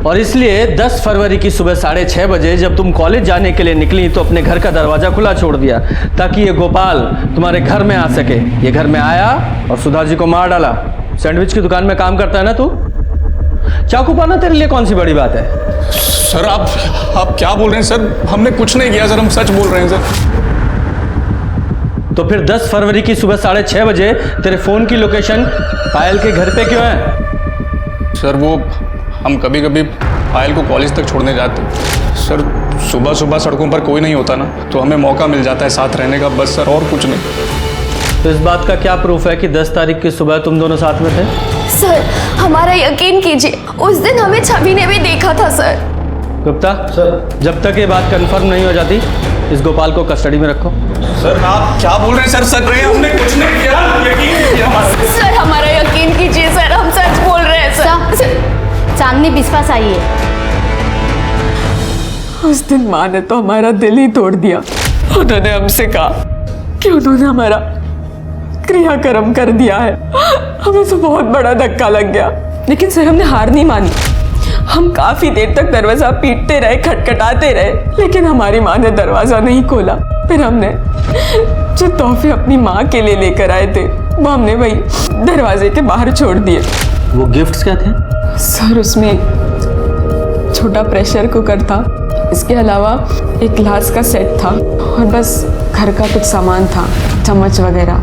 और इसलिए 10 फरवरी की सुबह 6:30 बजे जब तुम कॉलेज जाने के लिए निकली तो अपने घर का दरवाजा खुला छोड़ दिया ताकि ये गोपाल तुम्हारे घर में आ सके। ये घर में आया और सुधा जी को मार डाला। सैंडविच की दुकान में काम करता है ना तू? चाकू पाना तेरे लिए कौन सी बड़ी बात है? सर आप क्या बोल रहे हैं सर? हमने कुछ नहीं किया सर, हम सच बोल रहे हैं सर। तो फिर 10 फरवरी की सुबह 6:30 बजे तेरे फोन की लोकेशन पायल के घर पे क्यों है? सर वो हम कभी कभी पायल को कॉलेज तक छोड़ने जाते सर। सुबह सुबह सड़कों पर कोई नहीं होता ना, तो हमें मौका मिल जाता है साथ रहने का, बस सर, और कुछ नहीं। तो इस बात का क्या प्रूफ है कि 10 तारीख की सुबह तुम दोनों साथ में थे? सर हमारा यकीन कीजिए, उस दिन हमें छवि ने भी देखा था सर। गुप्ता सर, जब तक ये बात कंफर्म नहीं हो जाती इस गोपाल को कस्टडी में रखो। सर आप क्या बोल रहे हैं सर? सच रहे हैं, हमने कुछ नहीं किया, यकीन कीजिए हमारा। सर हमारा यकीन कीजिए सर, हम सच बोल रहे हैं सर। चांदनी विश्वास आई है। उस दिन माँ ने तो हमारा दिल ही तोड़ दिया। उन्होंने हमसे कहा कि उन्होंने हमारा क्रियाक्रम कर दिया है। हमें तो बहुत बड़ा धक्का लग गया, लेकिन सर हमने हार नहीं मानी। हम काफी देर तक दरवाजा पीटते रहे, खटखटाते रहे, लेकिन हमारी माँ ने दरवाजा नहीं खोला। फिर हमने जो तोहफे अपनी माँ के लिए लेकर आए थे वो हमने वही दरवाजे के बाहर छोड़ दिए। वो गिफ्ट्स क्या थे? सर उसमें एक छोटा प्रेशर कुकर था, इसके अलावा एक ग्लास का सेट था, और बस घर का कुछ सामान था, चम्मच वगैरह,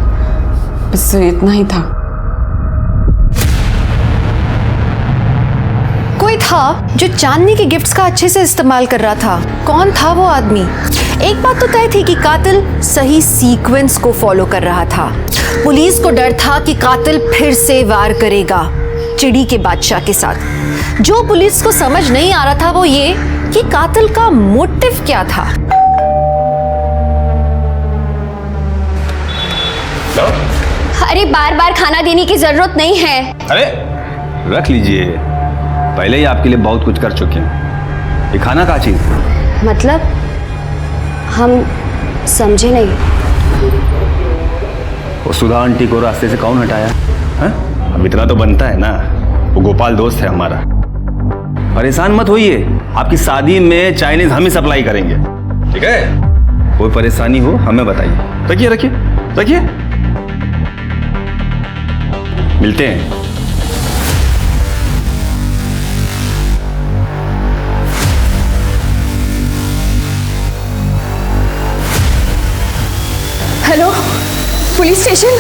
बस इतना ही था। कोई था जो चांदनी के गिफ्ट्स का अच्छे से इस्तेमाल कर रहा था। कौन था वो आदमी? एक बात तो तय थी कि कातिल सही सीक्वेंस को फॉलो कर रहा था। पुलिस को डर था कि कातिल फिर से वार करेगा चिड़ी के बादशाह के साथ। जो पुलिस को समझ नहीं आ रहा था वो ये कि कातिल का मोटिव क्या था। अरे बार बार खाना देने की जरूरत नहीं है। अरे रख लीजिए, पहले ही आपके लिए बहुत कुछ कर चुके हैं। ये खाना का चीज मतलब हम समझे नहीं। वो सुधा आंटी को रास्ते से कौन हटाया? हैं? अब इतना तो बनता है ना, वो गोपाल दोस्त है हमारा। परेशान मत होइए, आपकी शादी में चाइनीज हम ही सप्लाई करेंगे, ठीक है? कोई परेशानी हो हमें बताइए। रखिए रखिए रखिए, मिलते हैं। Hello, police station.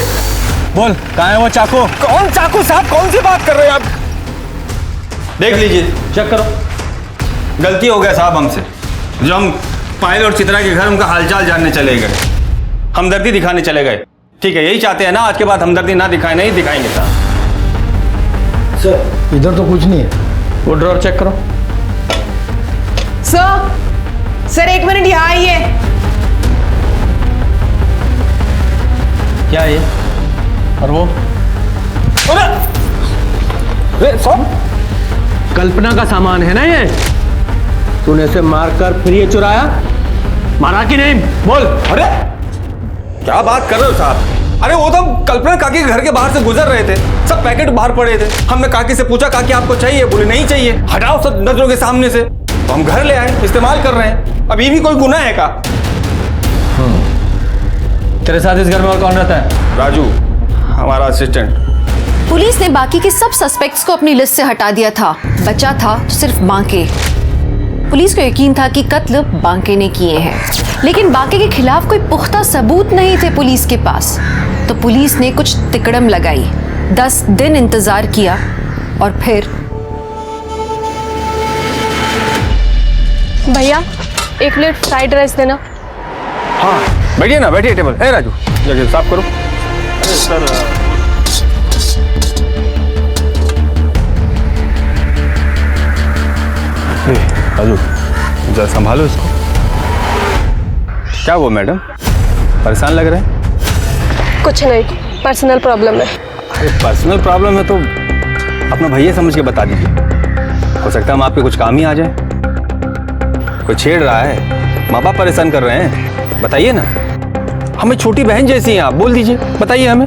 बोल, कहाँ है वो चाकू? कौन चाकू साहब? कौन सी बात कर रहे हैं आप? देख लीजिए, चेक करो। गलती हो गया साहब हमसे, जो हम पायल और चित्रा के घर उनका हालचाल जानने चले गए, हमदर्दी दिखाने चले गए। ठीक है, यही चाहते हैं ना, आज के बाद हमदर्दी ना दिखाए? नहीं दिखाएंगे साहब। सर इधर तो कुछ नहीं है। वो ड्रॉर चेक करो। सर 1 मिनट यहाँ आइए। और वो कल्पना का सामान है ना ये? तूने इसे मारकर फिर ये चुराया? मारा कि नहीं? बोल। अरे क्या बात कर रहे हो साहब? अरे वो तो कल्पना काकी के घर के बाहर से गुजर रहे थे, सब पैकेट बाहर पड़े थे। हमने काकी से पूछा काकी आपको चाहिए? बोले नहीं चाहिए, हटाओ सब नजरों के सामने से। तो हम घर ले आए, इस्तेमाल कर रहे हैं। अब ये भी कोई गुनाह है का? तेरे साथ इस घर में और कौन रहता है? राजू, हमारा असिस्टेंट। पुलिस ने बाकी के सब सस्पेक्ट्स को अपनी लिस्ट से हटा दिया था, बचा था तो सिर्फ बांके। पुलिस को यकीन था कि कत्ल बांके ने किए हैं, लेकिन बांके के खिलाफ कोई पुख्ता सबूत नहीं थे पुलिस के पास। तो पुलिस ने कुछ तिकड़म लगाई, 10 दिन इंतजार किया और फिर भैया 1 प्लेट फ्राइड राइस देना। हाँ बैठिए ना, बैठिए टेबल। है राजू, जगह साफ करो। अरे सर, राजू जरा संभालो इसको। क्या हुआ मैडम, परेशान लग रहे हैं? कुछ नहीं, पर्सनल प्रॉब्लम है। अरे पर्सनल प्रॉब्लम है तो अपना भैया समझ के बता दीजिए, हो सकता है हम आपके कुछ काम ही आ जाए। कोई छेड़ रहा है, माँ बाप परेशान कर रहे हैं, बताइए ना। हमें छोटी बहन जैसी हैं आप, बोल दीजिए, बताइए हमें।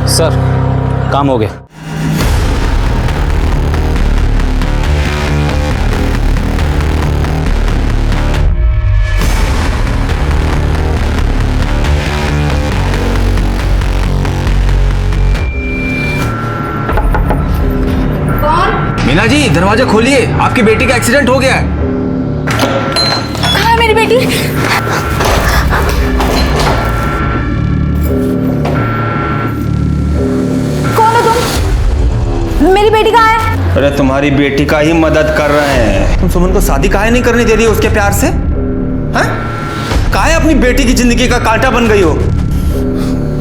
सर काम हो गया। मीना जी दरवाजा खोलिए, आपकी बेटी का एक्सीडेंट हो गया है। कहाँ है मेरी बेटी? कौन हो तुम? मेरी बेटी कहाँ है? अरे तुम्हारी बेटी का ही मदद कर रहे हैं। तुम सुमन को शादी काहे नहीं करने दे रही हो उसके प्यार से? हैं? काहे अपनी बेटी की जिंदगी का कांटा बन गई हो?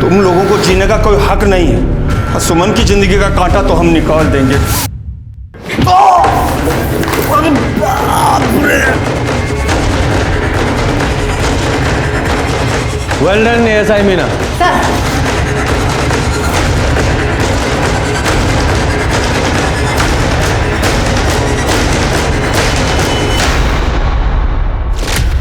तुम लोगों को जीने का कोई हक नहीं है और सुमन की जिंदगी का कांटा तो हम निकाल देंगे। Well done ASI Meena.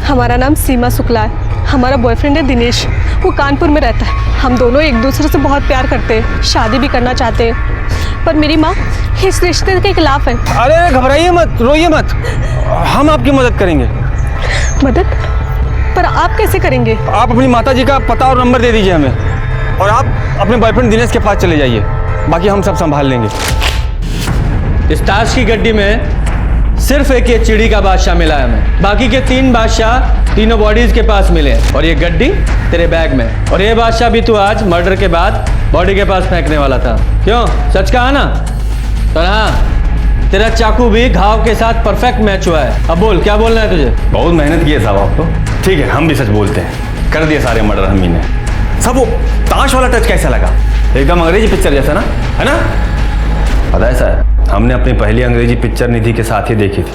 हमारा नाम सीमा शुक्ला है। हमारा बॉयफ्रेंड है दिनेश, वो कानपुर में रहता है। हम दोनों एक दूसरे से बहुत प्यार करते हैं, शादी भी करना चाहते हैं, पर मेरी माँ इस रिश्ते के खिलाफ है। अरे घबराइए मत, रोइए मत, हम आपकी मदद करेंगे। मदद? पर आप कैसे करेंगे? आप अपनी माता जी का पता और नंबर दे दीजिए हमें, और आप अपने बॉयफ्रेंड दिनेश के पास चले जाइए, बाकी हम सब संभाल लेंगे। इस ताश की गड्डी में सिर्फ एक ये चिड़ी का बादशाह मिला है हमें, बाकी के 3 बादशाह तीनों बॉडीज के पास मिले, और ये गड्डी तेरे बैग में। और ये बादशाह भी तू आज मर्डर के बाद बॉडी के पास फेंकने वाला था, क्यों? सच कहा ना? और हाँ, तेरा चाकू भी घाव के साथ परफेक्ट मैच हुआ है। अब बोल, क्या बोलना है तुझे? बहुत मेहनत की है साहब आप तो। ठीक है, हम भी सच बोलते हैं, कर दिए सारे मर्डर हम ही ने। सब वो ताश वाला टच कैसा लगा? एकदम अंग्रेजी पिक्चर जैसा ना, है ना? पता है सर, हमने अपनी पहली अंग्रेजी पिक्चर निधि के साथ ही देखी थी,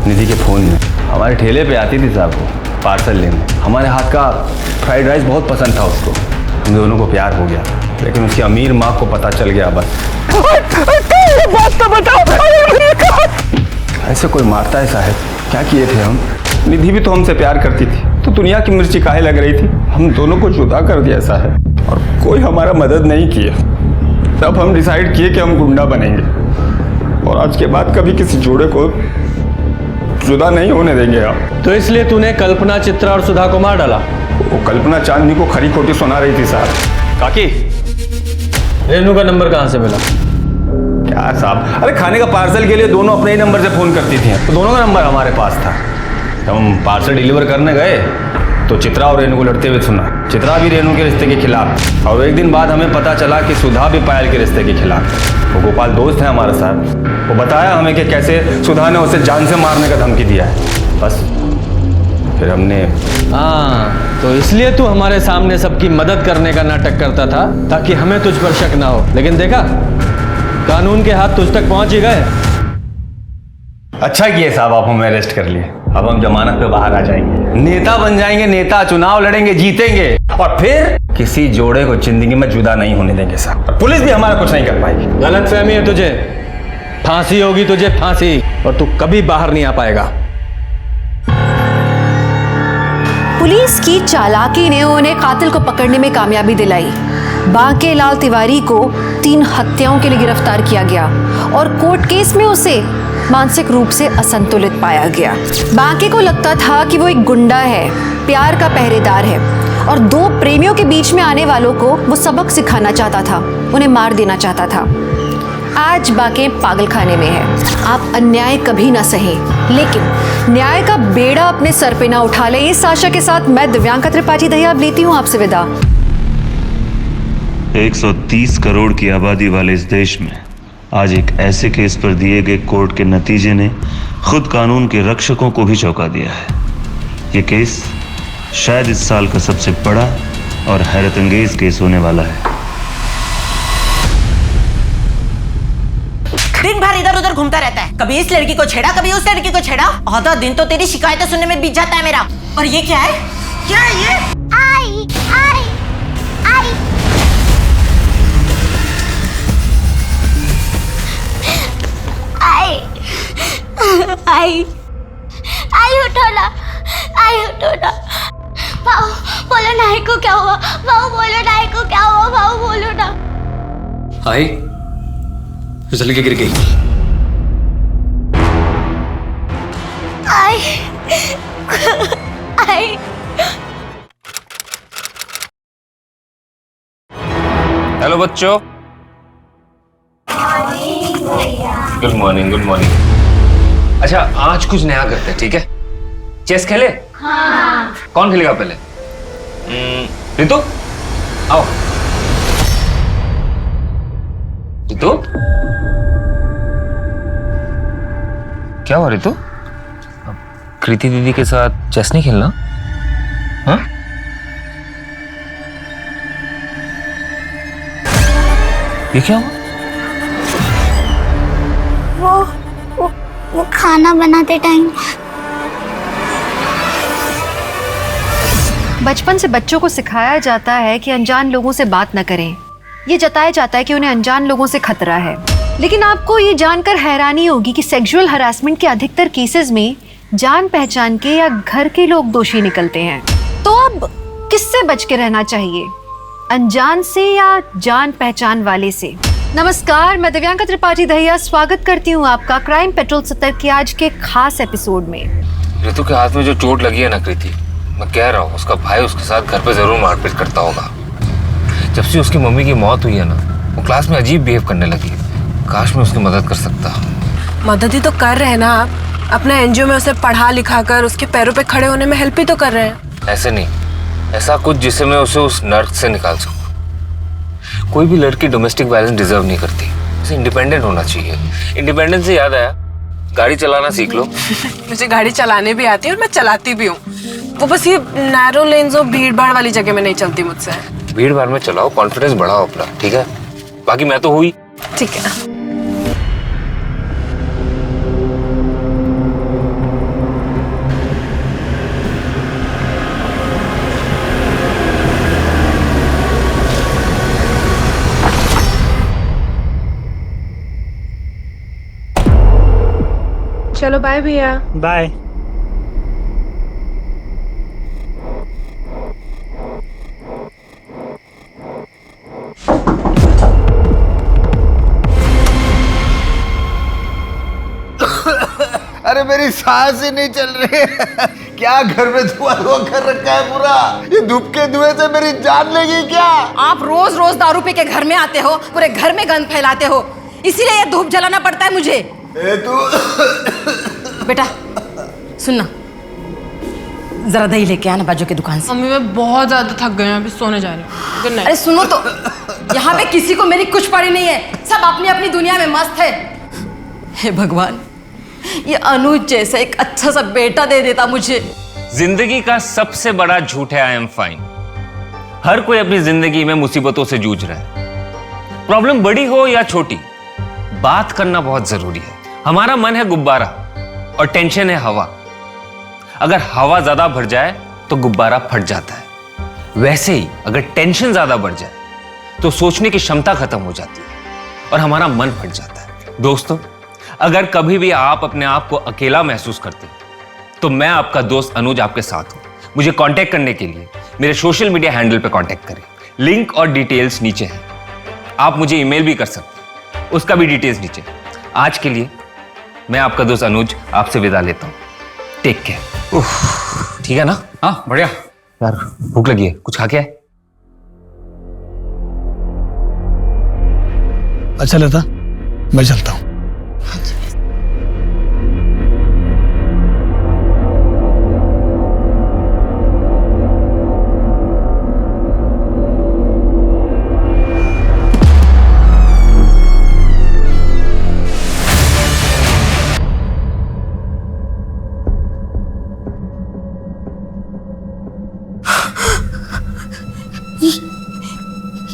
निधि के फ़ोन में। हमारे ठेले पे आती थी साहब को पार्सल लेने। हमारे हाथ का फ्राइड राइस बहुत पसंद था उसको, हम दोनों को प्यार हो गया, लेकिन उसकी अमीर माँ को पता चल गया। बस बात तो बताओ, ऐसे कोई मारता है साहब? क्या किए थे हम? निधि भी तो हमसे प्यार करती थी, तो दुनिया की मिर्ची काहे लग रही थी? हम दोनों को जुदा कर दिया साहब, और कोई हमारा मदद नहीं किया। तब हम डिसाइड किए कि हम गुंडा बनेंगे, और आज के बाद कभी किसी जोड़े को जुदा नहीं होने देंगे आप। तो इसलिए तूने कल्पना, चित्रा और सुधा को मार डाला? वो कल्पना चांदनी को खरी खोटी सुना रही थी साहब। काकी, रेनू का नंबर कहाँ से मिला? क्या साहब, अरे खाने का पार्सल के लिए दोनों अपने ही नंबर से फ़ोन करती थी, तो दोनों का नंबर हमारे पास था। जब हम पार्सल डिलीवर करने गए तो चित्रा और रेनू को लड़ते हुए सुना। चित्रा भी रेनू के रिश्ते के खिलाफ, और एक दिन बाद हमें पता चला कि सुधा भी पायल के रिश्ते के खिलाफ। वो गोपाल दोस्त है हमारे साथ, वो बताया हमें कि कैसे सुधा ने उसे जान से मारने का धमकी दिया है। बस फिर हमने, हाँ, तो इसलिए तू हमारे सामने सबकी मदद करने का नाटक करता था ताकि हमें तुझ पर शक ना हो। लेकिन देखा, कानून के हाथ तुझ तक पहुंच ही गए। अच्छा किए साहब, आप हमें अरेस्ट कर लिए। अब हम जमानत पे बाहर आ जाएंगे, नेता बन जाएंगे, नेता चुनाव लड़ेंगे, जीतेंगे, और फिर किसी जोड़े को जिंदगी में जुदा नहीं होने देंगे साहब। पुलिस भी हमारा कुछ नहीं कर पाएगी। गलत फहमी है तुझे, फांसी होगी तुझे, फांसी, और तू कभी बाहर नहीं आ पाएगा। पुलिस की चालाकी ने उन्हें कातिल को पकड़ने में कामयाबी दिलाई। बांके लाल तिवारी को 3 हत्याओं के लिए गिरफ्तार किया गया और कोर्ट केस में उसे मानसिक रूप से असंतुलित पाया गया। बांके को लगता था कि वो एक गुंडा है, प्यार का पहरेदार है और 2 प्रेमियों के बीच में आने वालों को वो सबक सिखाना चाहता था, उन्हें मार देना चाहता था। आज बांके पागलखाने में है। आप अन्याय कभी ना सहें, लेकिन न्याय का बेड़ा अपने सर पे ना उठा लें। इस आशा के साथ मैं दिव्यांका त्रिपाठी दहिया अब लेती हूँ आपसे विदा। 130 करोड़ की आबादी वाले इस देश में आज एक ऐसे केस पर दिए गए कोर्ट के नतीजे ने खुद कानून के रक्षकों को भी चौंका दिया है। ये केस शायद इस साल का सबसे बड़ा और हैरतअंगेज केस होने वाला है। दिन भर इधर उधर घूमता रहता है, कभी इस लड़की को छेड़ा, कभी उस लड़की को छेड़ा। आधा दिन तो तेरी शिकायतें सुनने में बीत जाता है मेरा। और ये क्या है? क्या है ये? आई आई आई आई आई आई उठो ना, आई उठो ना। भाऊ बोलो नाई को क्या हुआ? भाऊ बोलो नाई को क्या हुआ? भाऊ बोलो ना। आई फिसल के गिर गई। आई आई हेलो बच्चों। Good morning, good morning. अच्छा, आज कुछ नया करते हैं, ठीक है? चेस खेले? हाँ। कौन खेलेगा पहले? रितु, आओ। रितु, क्या हुआ रितु? कृति दीदी के साथ चेस नहीं खेलना? हाँ? ये क्या हुआ? वो खाना बनाते टाइम। बचपन से बच्चों को सिखाया जाता है कि अनजान लोगों से बात न करें। ये जताया जाता है कि उन्हें अनजान लोगों से खतरा है। लेकिन आपको ये जानकर हैरानी होगी कि सेक्सुअल हरासमेंट के अधिकतर केसेस में जान पहचान के या घर के लोग दोषी निकलते हैं। तो अब किससे बच के रहना चाहिए, अनजान से या जान पहचान वाले से? नमस्कार, मैं दिव्यांका त्रिपाठी दहिया स्वागत करती हूँ आपका क्राइम पेट्रोल 70 के आज के खास एपिसोड में। रितु के हाथ में जो चोट लगी है ना कृति, मैं कह रहा हूँ उसका भाई उसके साथ घर पे जरूर मारपीट करता होगा। जब से उसकी मम्मी की मौत हुई है ना, वो क्लास में अजीब बिहेव करने लगी। काश मैं उसकी मदद कर सकता। मदद ही तो कर रहे हैं ना आप, अपने एनजीओ में उसे पढ़ा लिखा कर उसके पैरों पे खड़े होने में हेल्प ही तो कर रहे हैं। ऐसे नहीं, ऐसा कुछ जिससे मैं उसे उस नर्क से निकाल सकूं। कोई भी लड़की डोमेस्टिक वायलेंस डिजर्व नहीं करती, उसे इंडिपेंडेंट होना चाहिए। इंडिपेंडेंस से याद आया, गाड़ी चलाना सीख लो। मुझे गाड़ी चलाने भी आती है और मैं चलाती भी हूँ। वो बस ये नैरो लेन्स और भीड़ भाड़ वाली जगह में नहीं चलती मुझसे। भीड़ भाड़ में चलाओ, कॉन्फिडेंस बढ़ाओ अपना, ठीक है? बाकी मैं तो हुई। ठीक है। चलो बाय भैया। बाय। अरे मेरी सांस ही नहीं चल रही है। क्या घर में धुआं कर रखा है पूरा? ये धूप के धुएं से मेरी जान लेगी क्या? आप रोज रोज दारू पी के घर में आते हो, पूरे घर में गंद फैलाते हो, इसीलिए ये धूप जलाना पड़ता है मुझे। बेटा सुनना, जरा दही लेके आना बाजू की दुकान से। मम्मी मैं बहुत ज्यादा थक गई हूँ, अभी सोने जा रही हूँ। Good night. अरे सुनो तो, यहाँ पे किसी को मेरी कुछ पड़ी नहीं है, सब अपनी अपनी दुनिया में मस्त है। हे भगवान, ये अनुज जैसा एक अच्छा सा बेटा दे देता मुझे, जिंदगी का सबसे बड़ा झूठ है आई एम फाइन। हर कोई अपनी जिंदगी में मुसीबतों से जूझ रहा है। प्रॉब्लम बड़ी हो या छोटी, बात करना बहुत जरूरी है। हमारा मन है गुब्बारा और टेंशन है हवा। अगर हवा ज्यादा भर जाए तो गुब्बारा फट जाता है। वैसे ही अगर टेंशन ज्यादा बढ़ जाए तो सोचने की क्षमता खत्म हो जाती है और हमारा मन फट जाता है। दोस्तों, अगर कभी भी आप अपने आप को अकेला महसूस करते हैं तो मैं आपका दोस्त अनुज आपके साथ हूं। मुझे कांटेक्ट करने के लिए मेरे सोशल मीडिया हैंडल पे कांटेक्ट करें। लिंक और डिटेल्स नीचे है। आप मुझे ईमेल भी कर सकते हैं, उसका भी डिटेल्स नीचे। आज के लिए मैं आपका दोस्त अनुज आपसे विदा लेता हूं। Take care. ठीक है ना? हाँ बढ़िया। यार भूख लगी है, कुछ खा के आए? अच्छा लता, मैं चलता हूँ।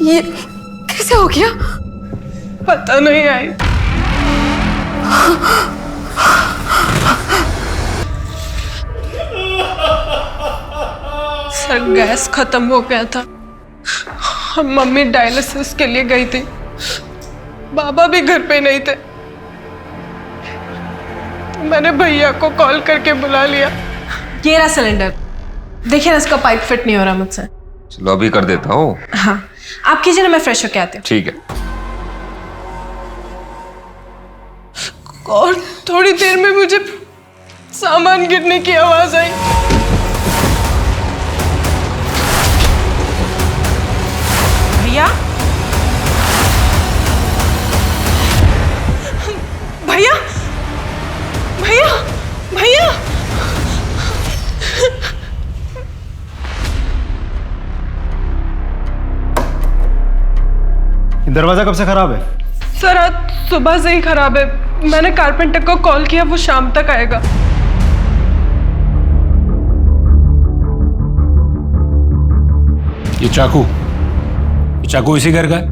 ये कैसे हो गया? पता नहीं आई। सर गैस खत्म हो गया था। हम मम्मी डायलिसिस के लिए गई थी। बाबा भी घर पे नहीं थे। मैंने भैया को कॉल करके बुला लिया। ये रहा सिलेंडर। देखिए ना, इसका पाइप फिट नहीं हो रहा मुझसे। चलो अभी कर देता हूँ। हाँ आप कीजिए ना, मैं फ्रेश होके आती हूँ। ठीक है। और थोड़ी देर में मुझे सामान गिरने की आवाज आई। भैया, भैया, भैया, भैया। दरवाजा कब से खराब है? सर आज सुबह से ही खराब है। मैंने कारपेंटर को कॉल किया, वो शाम तक आएगा। ये चाकू इसी घर का है?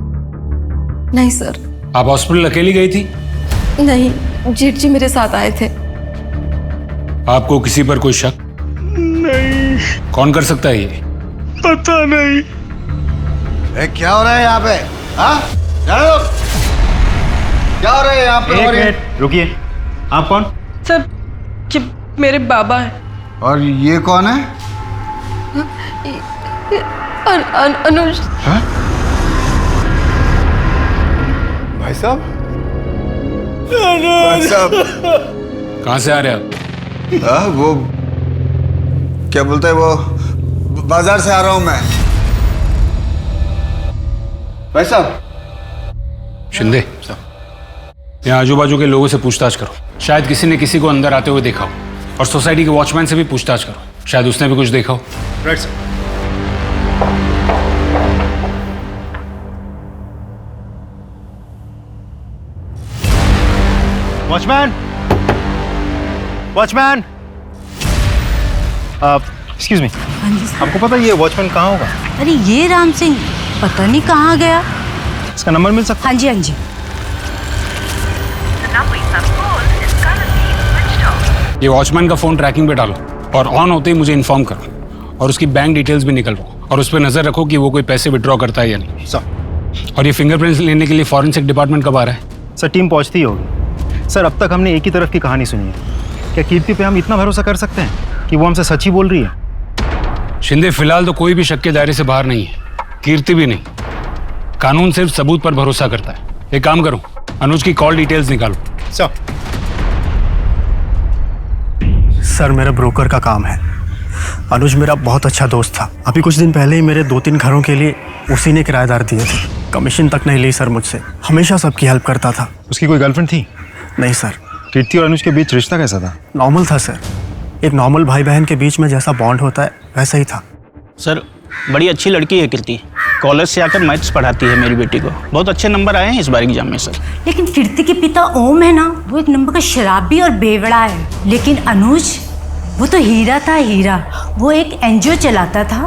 नहीं सर। आप हॉस्पिटल अकेली गई थी? नहीं, जेठ जी मेरे साथ आए थे। आपको किसी पर कोई शक? नहीं। कौन कर सकता है ये? पता नहीं। क्या हो रहा है यहाँ पे? हाँ? क्या हो रहा है यहाँ पे? एक मिनट रुकिए। आप कौन? सर ये मेरे बाबा हैं। और ये कौन है? अनुज। हाँ? भाई साहब? भाई साहब कहाँ से आ रहे आप? वो क्या बोलते हैं, वो बाजार से आ रहा हूं मैं। भाई साहब। शिंदे, यहाँ आजू बाजू के लोगों से पूछताछ करो। शायद किसी ने किसी को अंदर आते हुए देखा हो। और सोसाइटी के वॉचमैन से भी पूछताछ करो, शायद उसने भी कुछ देखा हो। Right sir. Watchman, watchman, excuse me. आपको पता है ये वॉचमैन कहाँ होगा? अरे ये राम सिंह पता नहीं कहाँ गया। इसका नंबर मिल सकता? हाँ जी, हाँ जी। ये वॉचमैन का फोन ट्रैकिंग पे डालो और ऑन होते ही मुझे इन्फॉर्म करो। और उसकी बैंक डिटेल्स भी निकलवाओ और उस पर नजर रखो कि वो कोई पैसे विड्रॉ करता है या नहीं। सर। और ये फिंगरप्रिंट्स लेने के लिए फॉरेंसिक डिपार्टमेंट कब आ रहा है? सर टीम पहुंचती ही होगी। सर अब तक हमने एक ही तरफ की कहानी सुनी है। क्या कीर्ति पे हम इतना भरोसा कर सकते हैं कि वो हमसे सच ही बोल रही है? शिंदे, फिलहाल तो कोई भी शक के दायरे से बाहर नहीं है, कीर्ति भी नहीं। कानून सिर्फ सबूत पर भरोसा करता है। एक काम करो, अनुज की कॉल डिटेल्स निकालो। सर मेरा ब्रोकर का काम है। अनुज मेरा बहुत अच्छा दोस्त था। अभी कुछ दिन पहले ही मेरे 2-3 घरों के लिए उसी ने किराएदार दिए थे। कमीशन तक नहीं ली सर मुझसे। हमेशा सबकी हेल्प करता था। उसकी कोई गर्लफ्रेंड थी? नहीं सर। कीर्ति और अनुज के बीच रिश्ता कैसा था? नॉर्मल था सर। एक नॉर्मल भाई बहन के बीच में जैसा बॉन्ड होता है वैसा ही था। सर बड़ी अच्छी लड़की है कीर्ति। कॉलेज से आकर मैथ्स पढ़ाती है मेरी बेटी को। बहुत अच्छे नंबर आए हैं इस बार एग्जाम में सर। लेकिन कीर्ति के पिता ओम है ना, वो एक नंबर का शराबी और बेवड़ा है। लेकिन अनुज वो तो हीरा था, हीरा। वो एक एनजीओ चलाता था,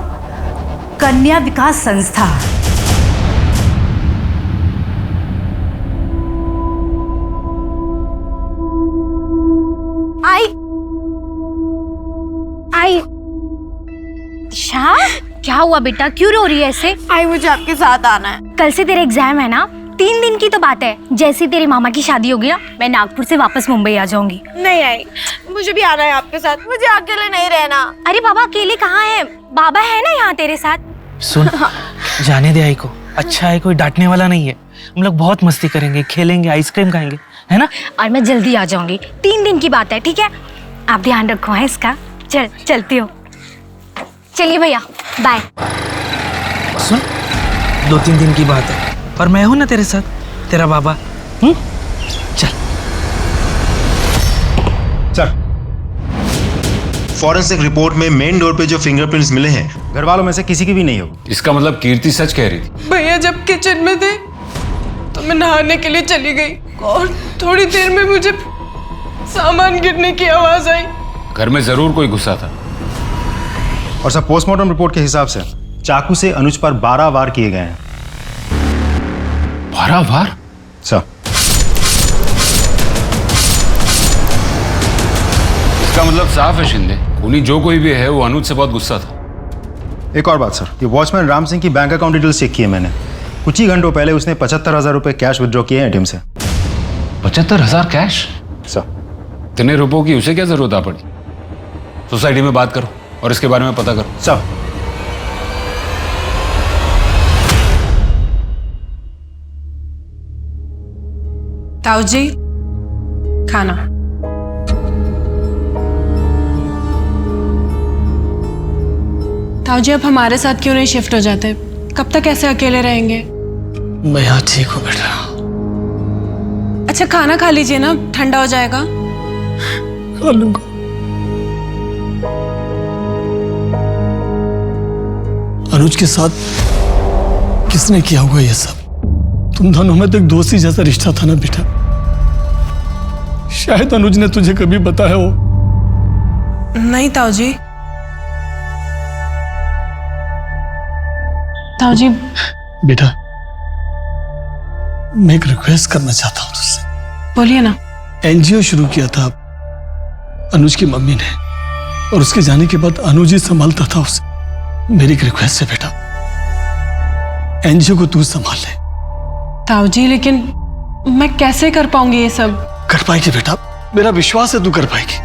कन्या विकास संस्था। आई दिशा, क्या हुआ बेटा, क्यों रो रही है ऐसे? आई, मुझे आपके साथ आना है। कल से तेरे एग्जाम है ना, 3 दिन की तो बात है। जैसे तेरे मामा की शादी होगी ना, मैं नागपुर से वापस मुंबई आ जाऊंगी। नहीं आई, मुझे भी आना है आपके साथ, मुझे अकेले नहीं रहना। अरे बाबा अकेले कहाँ है, बाबा है ना यहाँ तेरे साथ। सुन, जाने दे आई को, अच्छा है, कोई डांटने वाला नहीं है। हम लोग बहुत मस्ती करेंगे, खेलेंगे, आइसक्रीम खाएंगे, है ना? और मैं जल्दी आ जाऊंगी, 3 दिन की बात है, ठीक है? आप ध्यान रखो है इसका। चलती हो। चलिए भैया, बाय। सुन, 2-3 दिन की बात है, और मैं हूं ना तेरे साथ, तेरा बाबा। चल सर, फॉरेंसिक रिपोर्ट में मेन डोर पे जो फिंगरप्रिंट्स मिले हैं, घर वालों में से किसी की भी नहीं होगी। इसका मतलब कीर्ति सच कह रही थी। भैया जब किचन में थे तो मैं नहाने के लिए चली गई और थोड़ी देर में मुझे सामान गिरने की आवाज आई। घर में जरूर कोई गुस्सा था। और सर, पोस्टमार्टम रिपोर्ट के हिसाब से चाकू से अनुज पर 12 वार किए गए हैं। 12 वार? सर, इसका मतलब साफ है शिंदे, खूनी जो कोई भी है वो अनुज से बहुत गुस्सा था। एक और बात सर, ये वॉचमैन राम सिंह की बैंक अकाउंट डिटेल्स चेक किए मैंने। कुछ ही घंटों पहले उसने 75,000 रुपए कैश विड्रॉ किए हैं एटीएम से। 75,000 कैश? सर, इतने रुपयों की उसे क्या जरूरत आ पड़ी? सोसाइटी में बात करो और इसके बारे में पता करो। सर, ताऊ जी, खाना। ताऊ जी, आप हमारे साथ क्यों नहीं शिफ्ट हो जाते? कब तक ऐसे अकेले रहेंगे? मैं यहाँ ठीक हूँ बेटा। अच्छा खाना खा लीजिए ना, ठंडा हो जाएगा। खा लूंगा। अनुज के साथ किसने किया होगा ये सब? तुम दोनों में तो एक दोस्ती जैसा रिश्ता था ना बेटा। शायद अनुज ने तुझे कभी बताया हो। नहीं ताऊ जी। ताऊ जी। बेटा, मैं एक रिक्वेस्ट करना चाहता हूं तुझसे। बोलिए ना। एनजीओ शुरू किया था अनुज की मम्मी ने, और उसके जाने के बाद अनुज ही संभालता था उसे। मेरी एक रिक्वेस्ट है बेटा, एनजीओ को तू संभाल ले। ताऊ जी, लेकिन मैं कैसे कर पाऊंगी ये सब? कर पाएगी बेटा, मेरा विश्वास है तू कर पाएगी।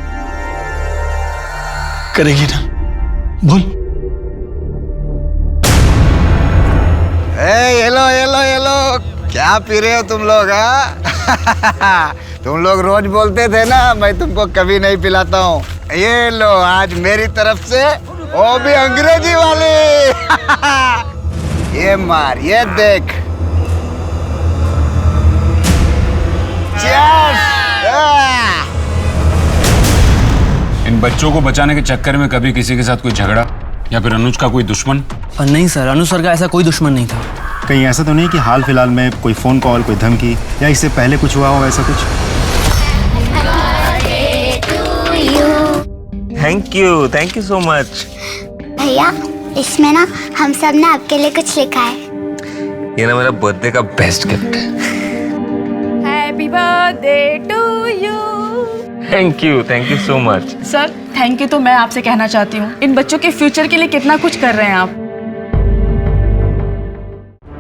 करेगी ना? बोल। ये लो, क्या पी रहे हो तुम लोग? हाँ तुम लोग रोज बोलते थे ना मैं तुमको कभी नहीं पिलाता हूँ। ये लो, आज मेरी तरफ से, वो भी अंग्रेजी वाली। ये मार, ये देख। इन बच्चों को बचाने के चक्कर में कभी किसी के साथ कोई झगड़ा या फिर अनुज का कोई दुश्मन? नहीं सर, अनुज सर का ऐसा कोई दुश्मन नहीं था। कहीं ऐसा तो नहीं कि हाल फिलहाल में कोई फोन कॉल, कोई धमकी या इससे पहले कुछ हुआ हो ऐसा कुछ? Thank you so much. भैया, इसमें ना हम सब ने आपके लिए कुछ लिखा है। ये ना मेरा बर्थडे का बेस्ट गिफ्ट है। Happy birthday to you. Thank you so much. Sir, thank you तो मैं आपसे कहना चाहती हूँ। इन बच्चों के फ्यूचर के लिए कितना कुछ कर रहे हैं आप।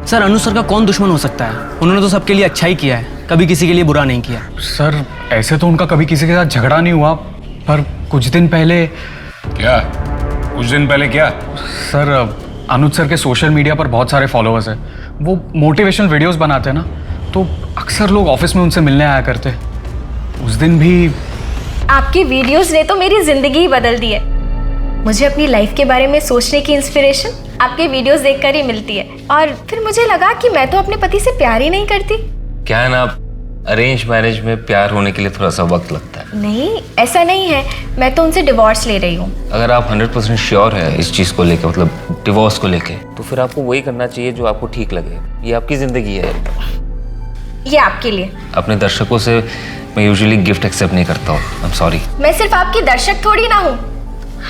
सर, अनुज सर का कौन दुश्मन हो सकता है? उन्होंने तो सबके लिए अच्छा ही किया है, कभी किसी के लिए बुरा नहीं किया। सर, ऐसे तो उनका कभी किसी के साथ झगड़ा नहीं हुआ, पर कुछ दिन पहले। क्या? कुछ दिन पहले क्या? सर, अनुज सर के सोशल मीडिया पर बहुत सारे फॉलोअर्स हैं। वो मोटिवेशनल वीडियोस बनाते हैं ना, तो अक्सर लोग ऑफिस में उनसे मिलने आया करते। उस दिन भी। आपकी वीडियोस ने तो मेरी जिंदगी ही बदल दी है। मुझे अपनी लाइफ के बारे में सोचने की इंस्पिरेशन आपके वीडियोस देखकर ही मिलती है। और फिर मुझे लगा कि मैं तो अपने पति से प्यार ही नहीं करती। क्या है ना, अरेंज मैरिज में प्यार होने के लिए थोड़ा सा वक्त लगता है। नहीं, ऐसा नहीं है। मैं तो उनसे डिवोर्स ले रही हूँ। अगर आप 100% श्योर है इस चीज़ को लेके, मतलब डिवोर्स को लेके, तो फिर आपको वही करना चाहिए जो आपको ठीक लगे। ये आपकी ज़िंदगी है। ये आपके लिए। अपने दर्शकों से मैं यूजुअली गिफ्ट एक्सेप्ट नहीं करता हूँ। I am sorry. मैं सिर्फ आपकी दर्शक थोड़ी ना हूँ,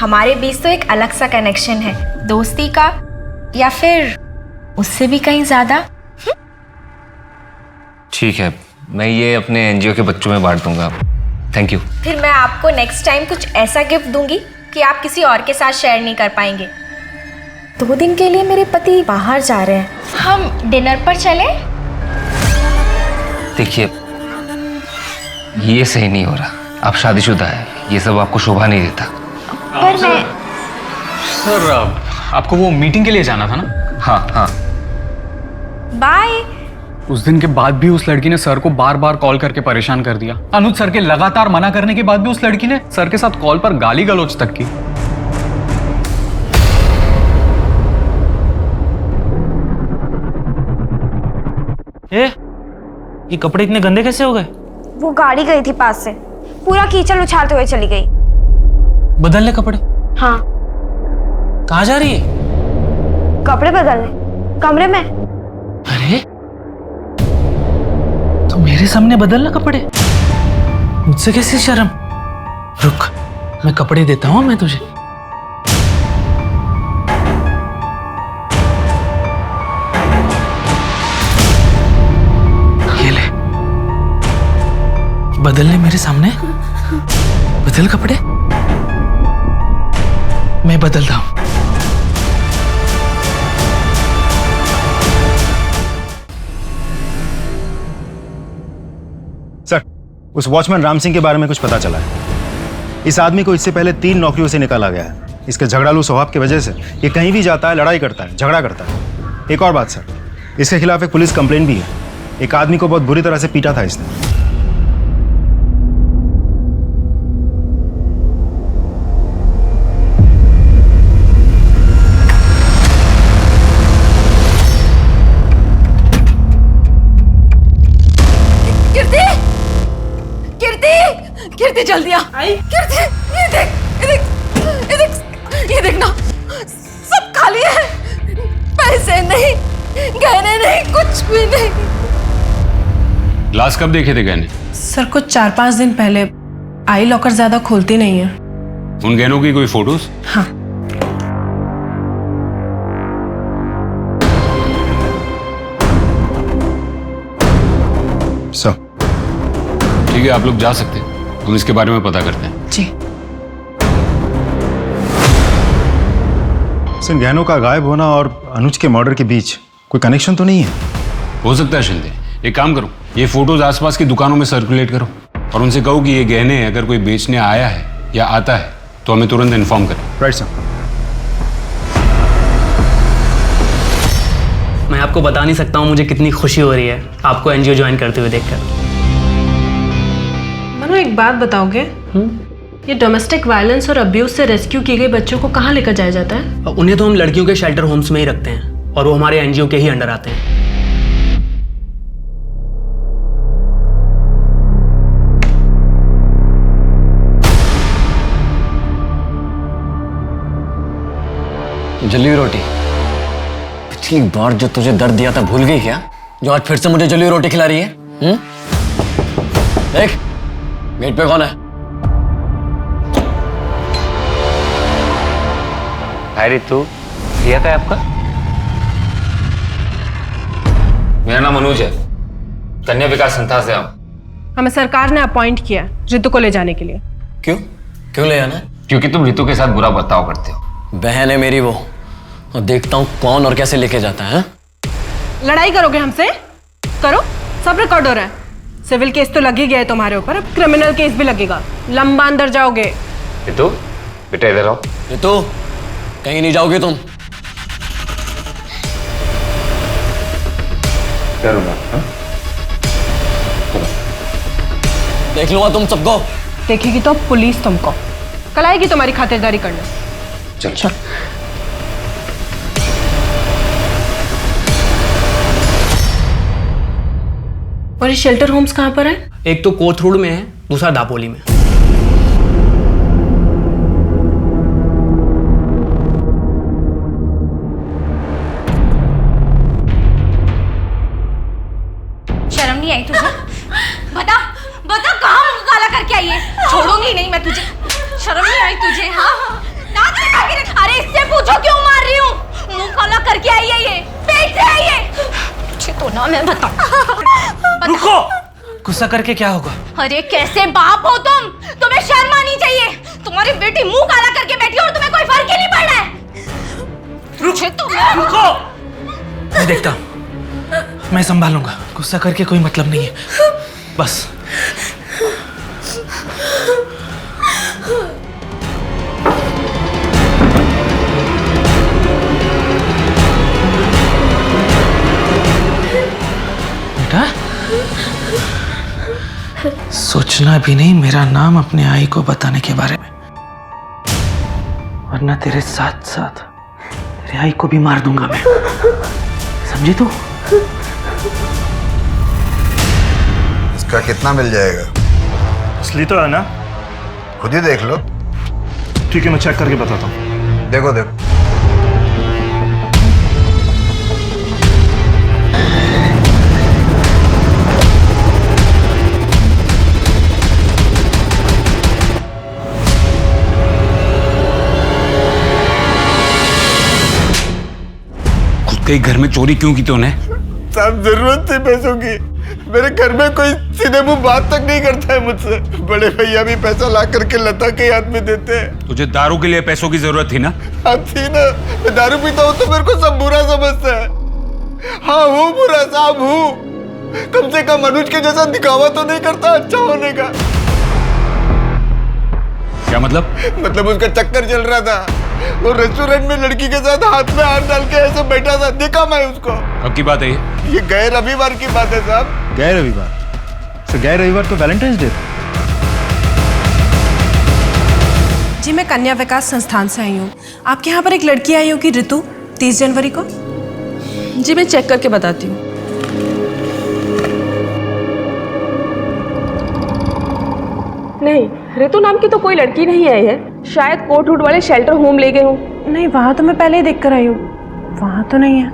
हमारे बीच तो एक अलग सा कनेक्शन है, दोस्ती का या फिर उससे भी कहीं ज्यादा। ठीक है, मैं ये अपने एनजीओ के बच्चों में बांट दूंगा। Thank you. फिर मैं आपको नेक्स्ट टाइम कुछ ऐसा गिफ्ट दूंगी कि आप किसी और के साथ शेयर नहीं कर पाएंगे। 2 दिन के लिए मेरे पति बाहर जा रहे हैं, हम डिनर पर चले? देखिए, ये सही नहीं हो रहा। आप शादीशुदा है, ये सब आपको शोभा नहीं देता। पर मैं सर, आपको वो मीटिंग के लिए जाना था ना? हाँ हाँ। बाय। उस दिन के बाद भी उस लड़की ने सर को बार बार कॉल करके परेशान कर दिया। अनुज सर के लगातार मना करने के बाद भी उस लड़की ने सर के साथ कॉल पर गाली गलौज तक की। ये कपड़े इतने गंदे कैसे हो गए? वो गाड़ी गई थी पास से, पूरा कीचड़ उछालते हुए चली गई। बदल ले कपड़े। हाँ। कहाँ जा रही है? कपड़े बदलने कमरे में। अरे तो मेरे सामने बदलना कपड़े, मुझसे कैसी शर्म। रुक, मैं कपड़े देता हूँ मैं तुझे। ये ले, बदल ले मेरे सामने। बदल कपड़े, मैं बदलता हूँ। सर, उस वॉचमैन राम सिंह के बारे में कुछ पता चला है। इस आदमी को इससे पहले 3 नौकरियों से निकाला गया है। इसके झगड़ालू स्वभाव की वजह से ये कहीं भी जाता है, लड़ाई करता है, झगड़ा करता है। एक और बात सर, इसके खिलाफ एक पुलिस कंप्लेंट भी है। एक आदमी को बहुत बुरी तरह से पीटा था इसने। कीर्ति जल्दी आ। कीर्ति, ये देख, ये देख, ये देख, ये देखना, सब खाली है। पैसे नहीं, गहने नहीं, कुछ भी नहीं। लास्ट कब देखे थे गहने? सर कुछ 4-5 दिन पहले। आई लॉकर ज्यादा खोलती नहीं है। उन गहनों की कोई फोटोज? हाँ। सर ठीक है, आप लोग जा सकते हैं, हम इसके बारे में पता करते हैं। जी। सर, गहनों का गायब होना और अनुज के मर्डर के बीच कोई कनेक्शन तो नहीं है? हो सकता है शिंदे। एक काम करो, ये फोटोज आसपास की दुकानों में सर्कुलेट करो और उनसे कहो कि ये गहने अगर कोई बेचने आया है या आता है तो हमें तुरंत इन्फॉर्म करें। Right sir. मैं आपको बता नहीं सकता हूँ मुझे कितनी खुशी हो रही है आपको एनजीओ ज्वाइन करते हुए देखकर। मनु, एक बात बताओगे? ये डोमेस्टिक वायलेंस और अब्यूज से रेस्क्यू किए गए बच्चों को कहाँ लेकर जाया जाता है? उन्हें तो हम लड़कियों के शेल्टर होम्स में ही रखते हैं और वो हमारे एनजीओ के ही अंडर आते हैं। जली रोटी। पिछली बार जो तुझे दर्द दिया था भूल गई क्या? जो आज फिर से मुझे जली रोटी खिला रही है? देख, गेट पे कौन है? हाय रितु, भैया क्या है आपका? मेरा नाम अनुज है, कन्या विकास संस्था से हूँ। हमें सरकार ने अपॉइंट किया रितु को ले जाने के लिए। क्यों? क्यों ले आना है? क्योंकि तुम रितु के साथ बुरा बर्ताव करते हो। बहन है मेरी वो, और देखता हूँ कौन और कैसे लेके जाता है। लड़ाई करोगे हमसे? करो, सब रिकॉर्ड हो रहा है। सिविल केस तो लग ही गया है तुम्हारे ऊपर, अब क्रिमिनल केस भी लगेगा, लंबा अंदर जाओगे। रितु, बेटा इधर आओ। रितु, कहीं नहीं जाओगे तुम। करूँगा। देख लूंगा तुम सबको। देखेगी तो पुलिस तुमको, कल आएगी तुम्हारी खातिरदारी करने। चल चल। और ये शेल्टर होम्स कहाँ पर है? एक तो कोथरूड में है, दूसरा दापोली में। शर्म नहीं आई तुझे? बता बता, कहाँ मुंह काला करके आई है? छोड़ूंगी नहीं मैं तुझे। शर्म नहीं आई तुझे? हाँ, ना मैं बताऊं। रुको, गुस्सा करके क्या होगा? अरे कैसे बाप हो तुम? तुम्हें शर्म आनी चाहिए। तुम्हारी बेटी मुंह काला करके बैठी और तुम्हें कोई फर्क ही नहीं पड़ रहा है। रुको, मैं देखता हूँ, मैं संभालूंगा। गुस्सा करके कोई मतलब नहीं है, बस। बेटा, सोचना भी नहीं मेरा नाम अपने आई को बताने के बारे में, वरना तेरे साथ साथ तेरे आई को भी मार दूंगा मैं, समझी तू? इसका कितना मिल जाएगा? असली तो है ना? खुद ही देख लो। ठीक है, मैं चेक करके बताता हूँ। देखो देखो। खुद के घर में चोरी क्यों की तूने? साहब जरूरत थी पैसों की। मेरे घर में कोई सीधे मुंह बात तक नहीं करता है मुझसे। बड़े भैया भी पैसा ला करके लता के हाथ में देते हैं। तुझे दारू के लिए पैसों की जरूरत थी ना? हाँ थी ना। मैं दारू पीता हूँ तो मेरे को सब बुरा समझता है। हाँ हूँ बुरा साहब हूँ। कम से कम अनुज के जैसा दिखावा तो नहीं करता अच्छा होने का। क्या मतलब? मतलब उसका चक्कर चल रहा था। वो रेस्टोरेंट में लड़की के साथ हाथ में हाथ डाल के ऐसे बैठा था, देखा मैं उसको। अब की बात है ये गए रविवार की बात है साहब। गए रविवार? तो गए रविवार तो वैलेंटाइंस डे था। जी मैं कन्या विकास संस्थान से आई हूँ। आपके यहाँ पर एक लड़की आई होगी ऋतु, 30 जनवरी को। जी मैं चेक करके बताती हूँ। नहीं, ऋतु नाम की तो कोई लड़की नहीं आई है। शायद कोट हुड वाले शेल्टर होम ले गए हों। नहीं, वहाँ तो मैं पहले ही देख कर आई हूँ। वहाँ तो नहीं है।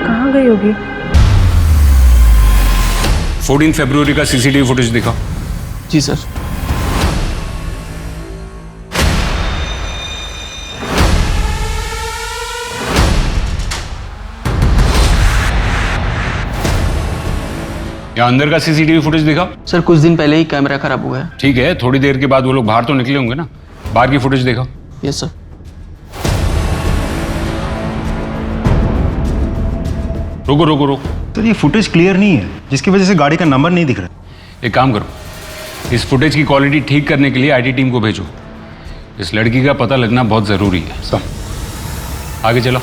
कहाँ गई होगी? 14 फरवरी का सीसीटीवी फुटेज दिखाओ। जी सर। या अंदर का सीसीटीवी फुटेज दिखाओ। सर कुछ दिन पहले ही कैमरा खराब हुआ है। ठीक है, थोड़ी देर के बाद वो लोग बाहर तो निकले होंगे ना, बाहर की फुटेज दिखाओ। Yes sir. रुको रुको रुको। तो ये फुटेज क्लियर नहीं है, जिसकी वजह से गाड़ी का नंबर नहीं दिख रहा। एक काम करो, इस फुटेज की क्वालिटी ठीक करने के लिए आईटी टीम को भेजो। इस लड़की का पता लगना बहुत जरूरी है। सब आगे चलो।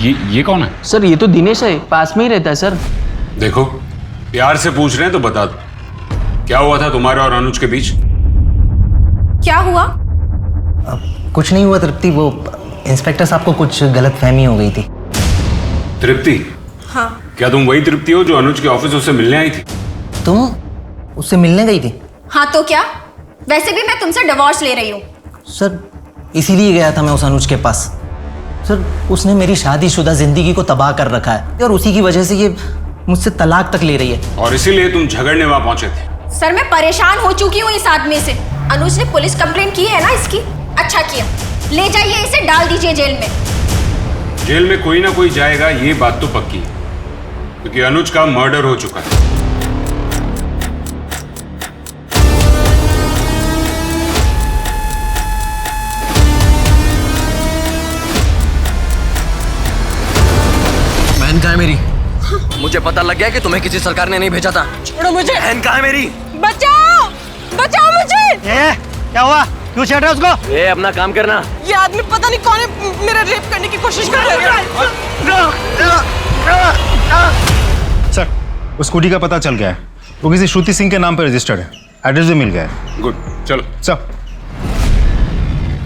ये कौन है? सर ये तो दिनेश है, पास में ही रहता है सर। देखो, प्यार से पूछ रहे हैं तो बता दो, क्या हुआ था तुम्हारे और अनुज के बीच? क्या हुआ? कुछ नहीं हुआ तृप्ति, वो इंस्पेक्टर साहब को कुछ गलतफहमी हो गई थी। तृप्ति? हाँ। क्या तुम वही तृप्ति हो जो अनुज के ऑफिस उससे मिलने आई थी? तुम उससे मिलने गई थी? हाँ तो क्या? वैसे भी मैं तुमसे डिवोर्स ले रही हूँ। सर इसीलिए गया था मैं उस अनुज के पास। सर उसने मेरी शादीशुदा जिंदगी को तबाह कर रखा है और उसी की वजह से ये मुझसे तलाक तक ले रही है। और इसीलिए तुम झगड़ने वहां पहुंचे थे? सर मैं परेशान हो चुकी हूँ इस आदमी से। अनुज ने पुलिस कंप्लेंट की है ना इसकी। अच्छा किया, ले जाइए इसे, डाल दीजिए जेल में। जेल में कोई ना कोई जाएगा, ये बात तो पक्की है, क्योंकि अनुज का मर्डर हो चुका है। बहन कहाँ है मेरी? मुझे पता लग गया कि तुम्हें किसी सरकार ने नहीं भेजा था। छोड़ो मुझे। बहन कहाँ है मेरी? बचाओ, बचाओ मुझे। क्या हुआ? क्यों छेड़ रहे हो उसको? ये अपना काम करना। ये आदमी पता नहीं कौन है, मेरा रेप करने की कोशिश कर रहा है। सर उस स्कूटी का पता चल गया है, वो किसी श्रुति सिंह के नाम पर रजिस्टर्ड है। एड्रेस भी मिल गया है। गुड, चलो। सर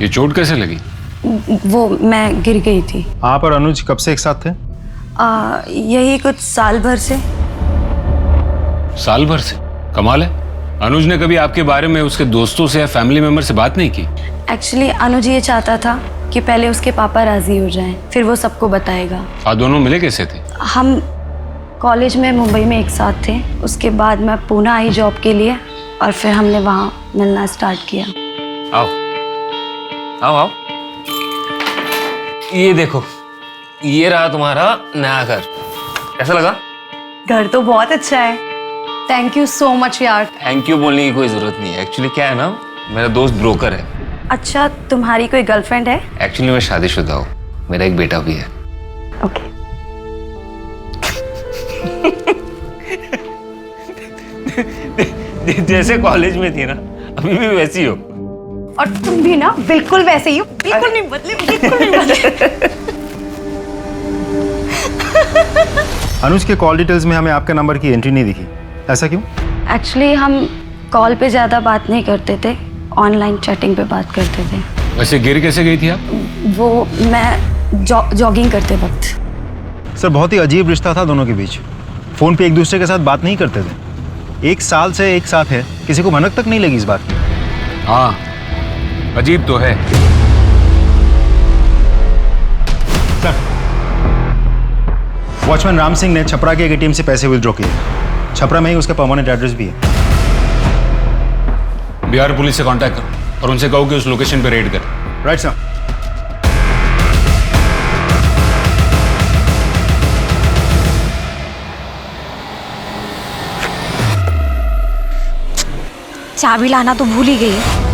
ये चोट कैसे लगी? वो मैं गिर गई थी। आप और अनुज कब से एक साथ थे? यही कुछ साल भर से। साल भर से? कमाल है। अनुज ने कभी आपके बारे में उसके दोस्तों से या फैमिली मेंबर से बात नहीं की? एक्चुअली अनुज ये चाहता था कि पहले उसके पापा राजी हो जाएं, फिर वो सबको बताएगा। आप दोनों मिले कैसे थे? हम कॉलेज में मुंबई में एक साथ थे, उसके बाद मैं पूना आई जॉब के लिए और फिर हमने वहाँ मिलना स्टार्ट किया। आओ आओ आओ, ये देखो, ये रहा तुम्हारा नया घर। कैसा लगा? घर तो बहुत अच्छा है। थैंक यू सो मच यार। थैंक यू बोलने की कोई जरूरत नहीं है। एक्चुअली क्या है ना, मेरा दोस्त ब्रोकर है। अच्छा, तुम्हारी कोई गर्लफ्रेंड है? एक्चुअली मैं शादीशुदा हूँ, मेरा एक बेटा भी है। ओके। जैसे कॉलेज में थी ना, अभी भी वैसी हो। और तुम भी ना बिल्कुल वैसे ही हो, बिल्कुल नहीं बदले, बिल्कुल नहीं बदले। अनुज के कॉल डिटेल्स में हमें आपके नंबर की एंट्री नहीं दिखी, ऐसा क्यों? एक्चुअली हम कॉल पे ज़्यादा बात नहीं करते थे, ऑनलाइन चैटिंग पे बात करते थे। वैसे गिर कैसे गई थी आप? वो मैं जॉगिंग करते वक्त। सर बहुत ही अजीब रिश्ता था दोनों के बीच। फ़ोन पे एक दूसरे के साथ बात नहीं करते थे। 1 साल से एक साथ है, किसी को भनक तक नहीं लगी इस बात की। हाँ, अजीब तो है। सर, वॉचमैन राम सिंह ने छपरा के ATM से पैसे विथड्रॉ किए। छपरा में ही उसका परमानेंट एड्रेस भी है। बिहार पुलिस से कांटेक्ट करो और उनसे कहो कि उस लोकेशन पे रेड कर। Right sir. चाबी लाना तो भूल ही गई।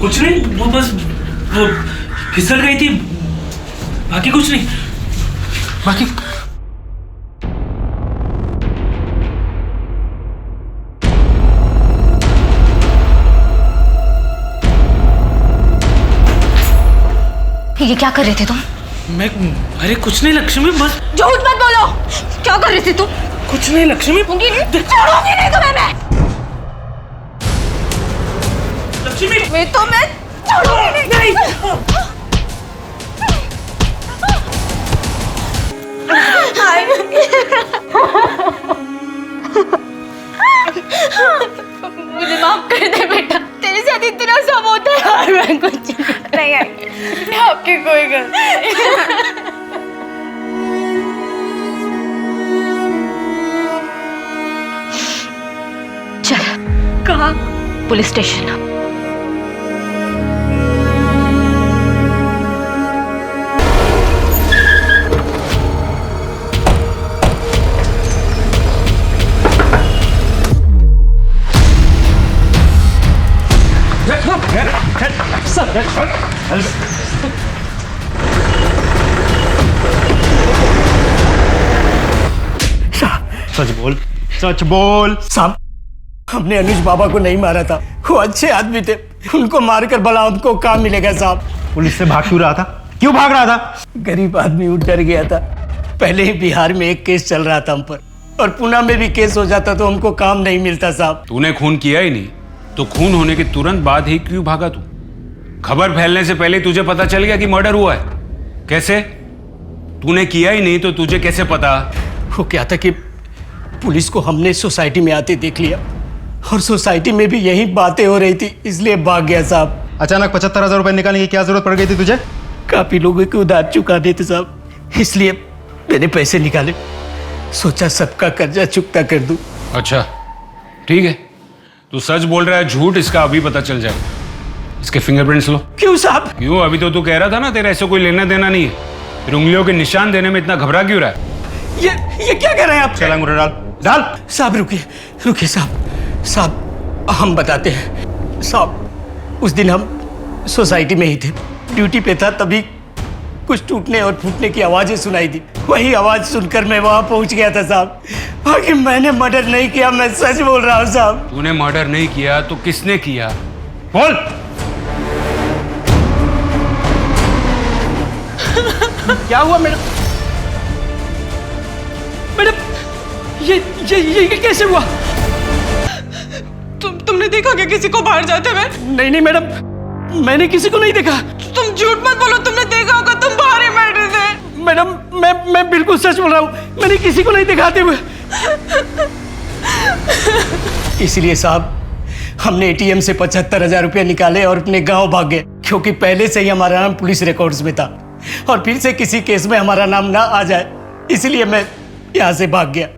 कुछ नहीं, वो बस वो फिसल गई थी, बाकी कुछ नहीं। बाकी ये क्या कर रहे थे तुम? मैं, अरे कुछ नहीं लक्ष्मी, बस झूठ मत बोलो। क्या कर रहे थे तुम? कुछ नहीं लक्ष्मी। छोड़ूंगी नहीं तुम्हें मैं। लक्ष्मी, मैं छोड़ूंगी नहीं। मुझे माफ कर दे बेटा, तेरे साथ इतना सब होता है। मैं कुछ नहीं आएगी, आपकी कोई गलती नहीं। चल। कहाँ? Police station. सच बोल, सच बोल। साहब, हमने अनुज बाबा को नहीं मारा था, वो अच्छे आदमी थे। उनको मारकर भला उनको काम मिलेगा साहब? पुलिस से भाग क्यों रहा था? क्यों भाग रहा था? गरीब आदमी उठ डर गया था। पहले ही बिहार में एक केस चल रहा था हम पर, और पुणे में भी केस हो जाता तो हमको काम नहीं मिलता साहब। तूने खून किया ही नहीं तो खून होने के तुरंत बाद ही क्यों भागा तू? खबर फैलने से पहले तुझे पता चल गया कि मर्डर हुआ है। कैसे? तूने किया ही नहीं तो तुझे कैसे पता? वो क्या था कि पुलिस को हमने सोसाइटी में आते देख लिया, और सोसाइटी में भी यही बातें हो रही थी, इसलिए भाग गया साहब। अचानक 75,000 रुपए निकालने की क्या जरूरत पड़ गई थी तुझे? काफी लोगों के उधार चुकाने थे साहब, इसलिए मैंने पैसे निकाले। सोचा सबका कर्जा चुकता कर दूं। अच्छा ठीक है, तू सच बोल रहा है झूठ इसका अभी पता चल जाएगा। इसके फिंगरप्रिंट्स लो। क्यों साहब? क्यों? अभी तो तू कह रहा था ना तेरा ऐसे कोई लेना देना नहीं है, फिर उंगलियों के निशान देने में इतना घबरा क्यों रहा है? ये क्या कर रहे हैं आप? चल अंगूठा डाल, डाल। साहब रुकिए साहब, हम बताते हैं साहब। उस दिन हम सोसाइटी में ही थे, ड्यूटी पे था, तभी कुछ टूटने और फूटने की आवाजें सुनाई दी। वही आवाज सुनकर मैं वहां पहुंच गया था साहब। बाकी मैंने मर्डर नहीं किया, मैं सच बोल रहा हूँ साहब। तूने मर्डर नहीं किया तो किसने किया? बोल। क्या हुआ मैडम? मैडम ये कैसे हुआ? तुमने देखा क्या किसी को बाहर जाते हुए? नहीं मैडम, मैंने किसी को नहीं देखा। तुम झूठ मत बोलो, तुमने देखा होगा, तुम बाहर ही बैठे थे। मैडम मैं बिल्कुल सच बोल रहा हूँ, मैंने किसी को नहीं दिखाते हुए। इसलिए साहब हमने एटीएम से 75,000 रुपये निकाले और अपने गांव भाग गए, क्योंकि पहले से ही हमारा नाम पुलिस रिकॉर्ड्स में था और फिर से किसी केस में हमारा नाम ना आ जाए, इसलिए मैं यहाँ से भाग गया।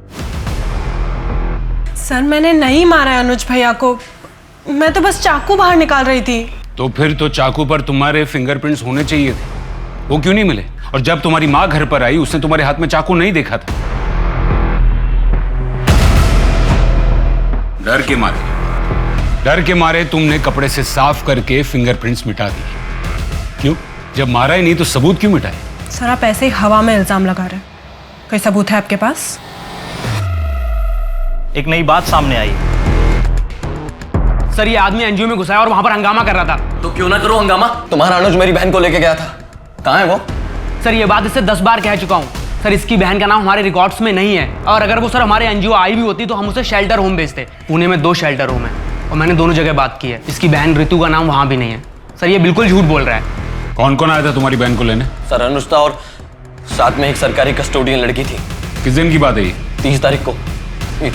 सर मैंने नहीं मारा है अनुज भैया को, मैं तो बस चाकू बाहर निकाल रही थी। तो फिर तो चाकू पर तुम्हारे फिंगरप्रिंट्स होने चाहिए थे, वो क्यों नहीं मिले? और जब तुम्हारी माँ घर पर आई उसने तुम्हारे हाथ में चाकू नहीं देखा था। डर के मारे तुमने कपड़े से साफ करके फिंगरप्रिंट्स मिटा दिए। क्यों? जब मारा ही नहीं तो सबूत क्यों मिटाए? सर आप ऐसे ही हवा में इल्जाम लगा रहे हैं, कोई सबूत है आपके पास? एक नई बात सामने आई। सर ये आदमी एनजीओ में घुसा है और वहां पर हंगामा कर रहा था। तो क्यों ना करो हंगामा? तुम्हारा अनुज मेरी बहन को लेके गया था, कहाँ है वो? सर ये बात इससे 10 बार कह चुका हूँ। सर इसकी बहन का नाम हमारे रिकॉर्ड्स में नहीं है, और अगर वो सर हमारे एनजीओ आई भी होती तो हम उसे शेल्टर होम भेजते। पुणे में 2 शेल्टर होम है और मैंने दोनों जगह बात की है। इसकी बहन ऋतु का नाम वहां भी नहीं है। सर ये बिल्कुल झूठ बोल रहा है। कौन कौन आया था तुम्हारी बहन को लेने? सर अनुज था और साथ में एक सरकारी कस्टोडियन लड़की थी। किस दिन की बात है ये? 30 तारीख को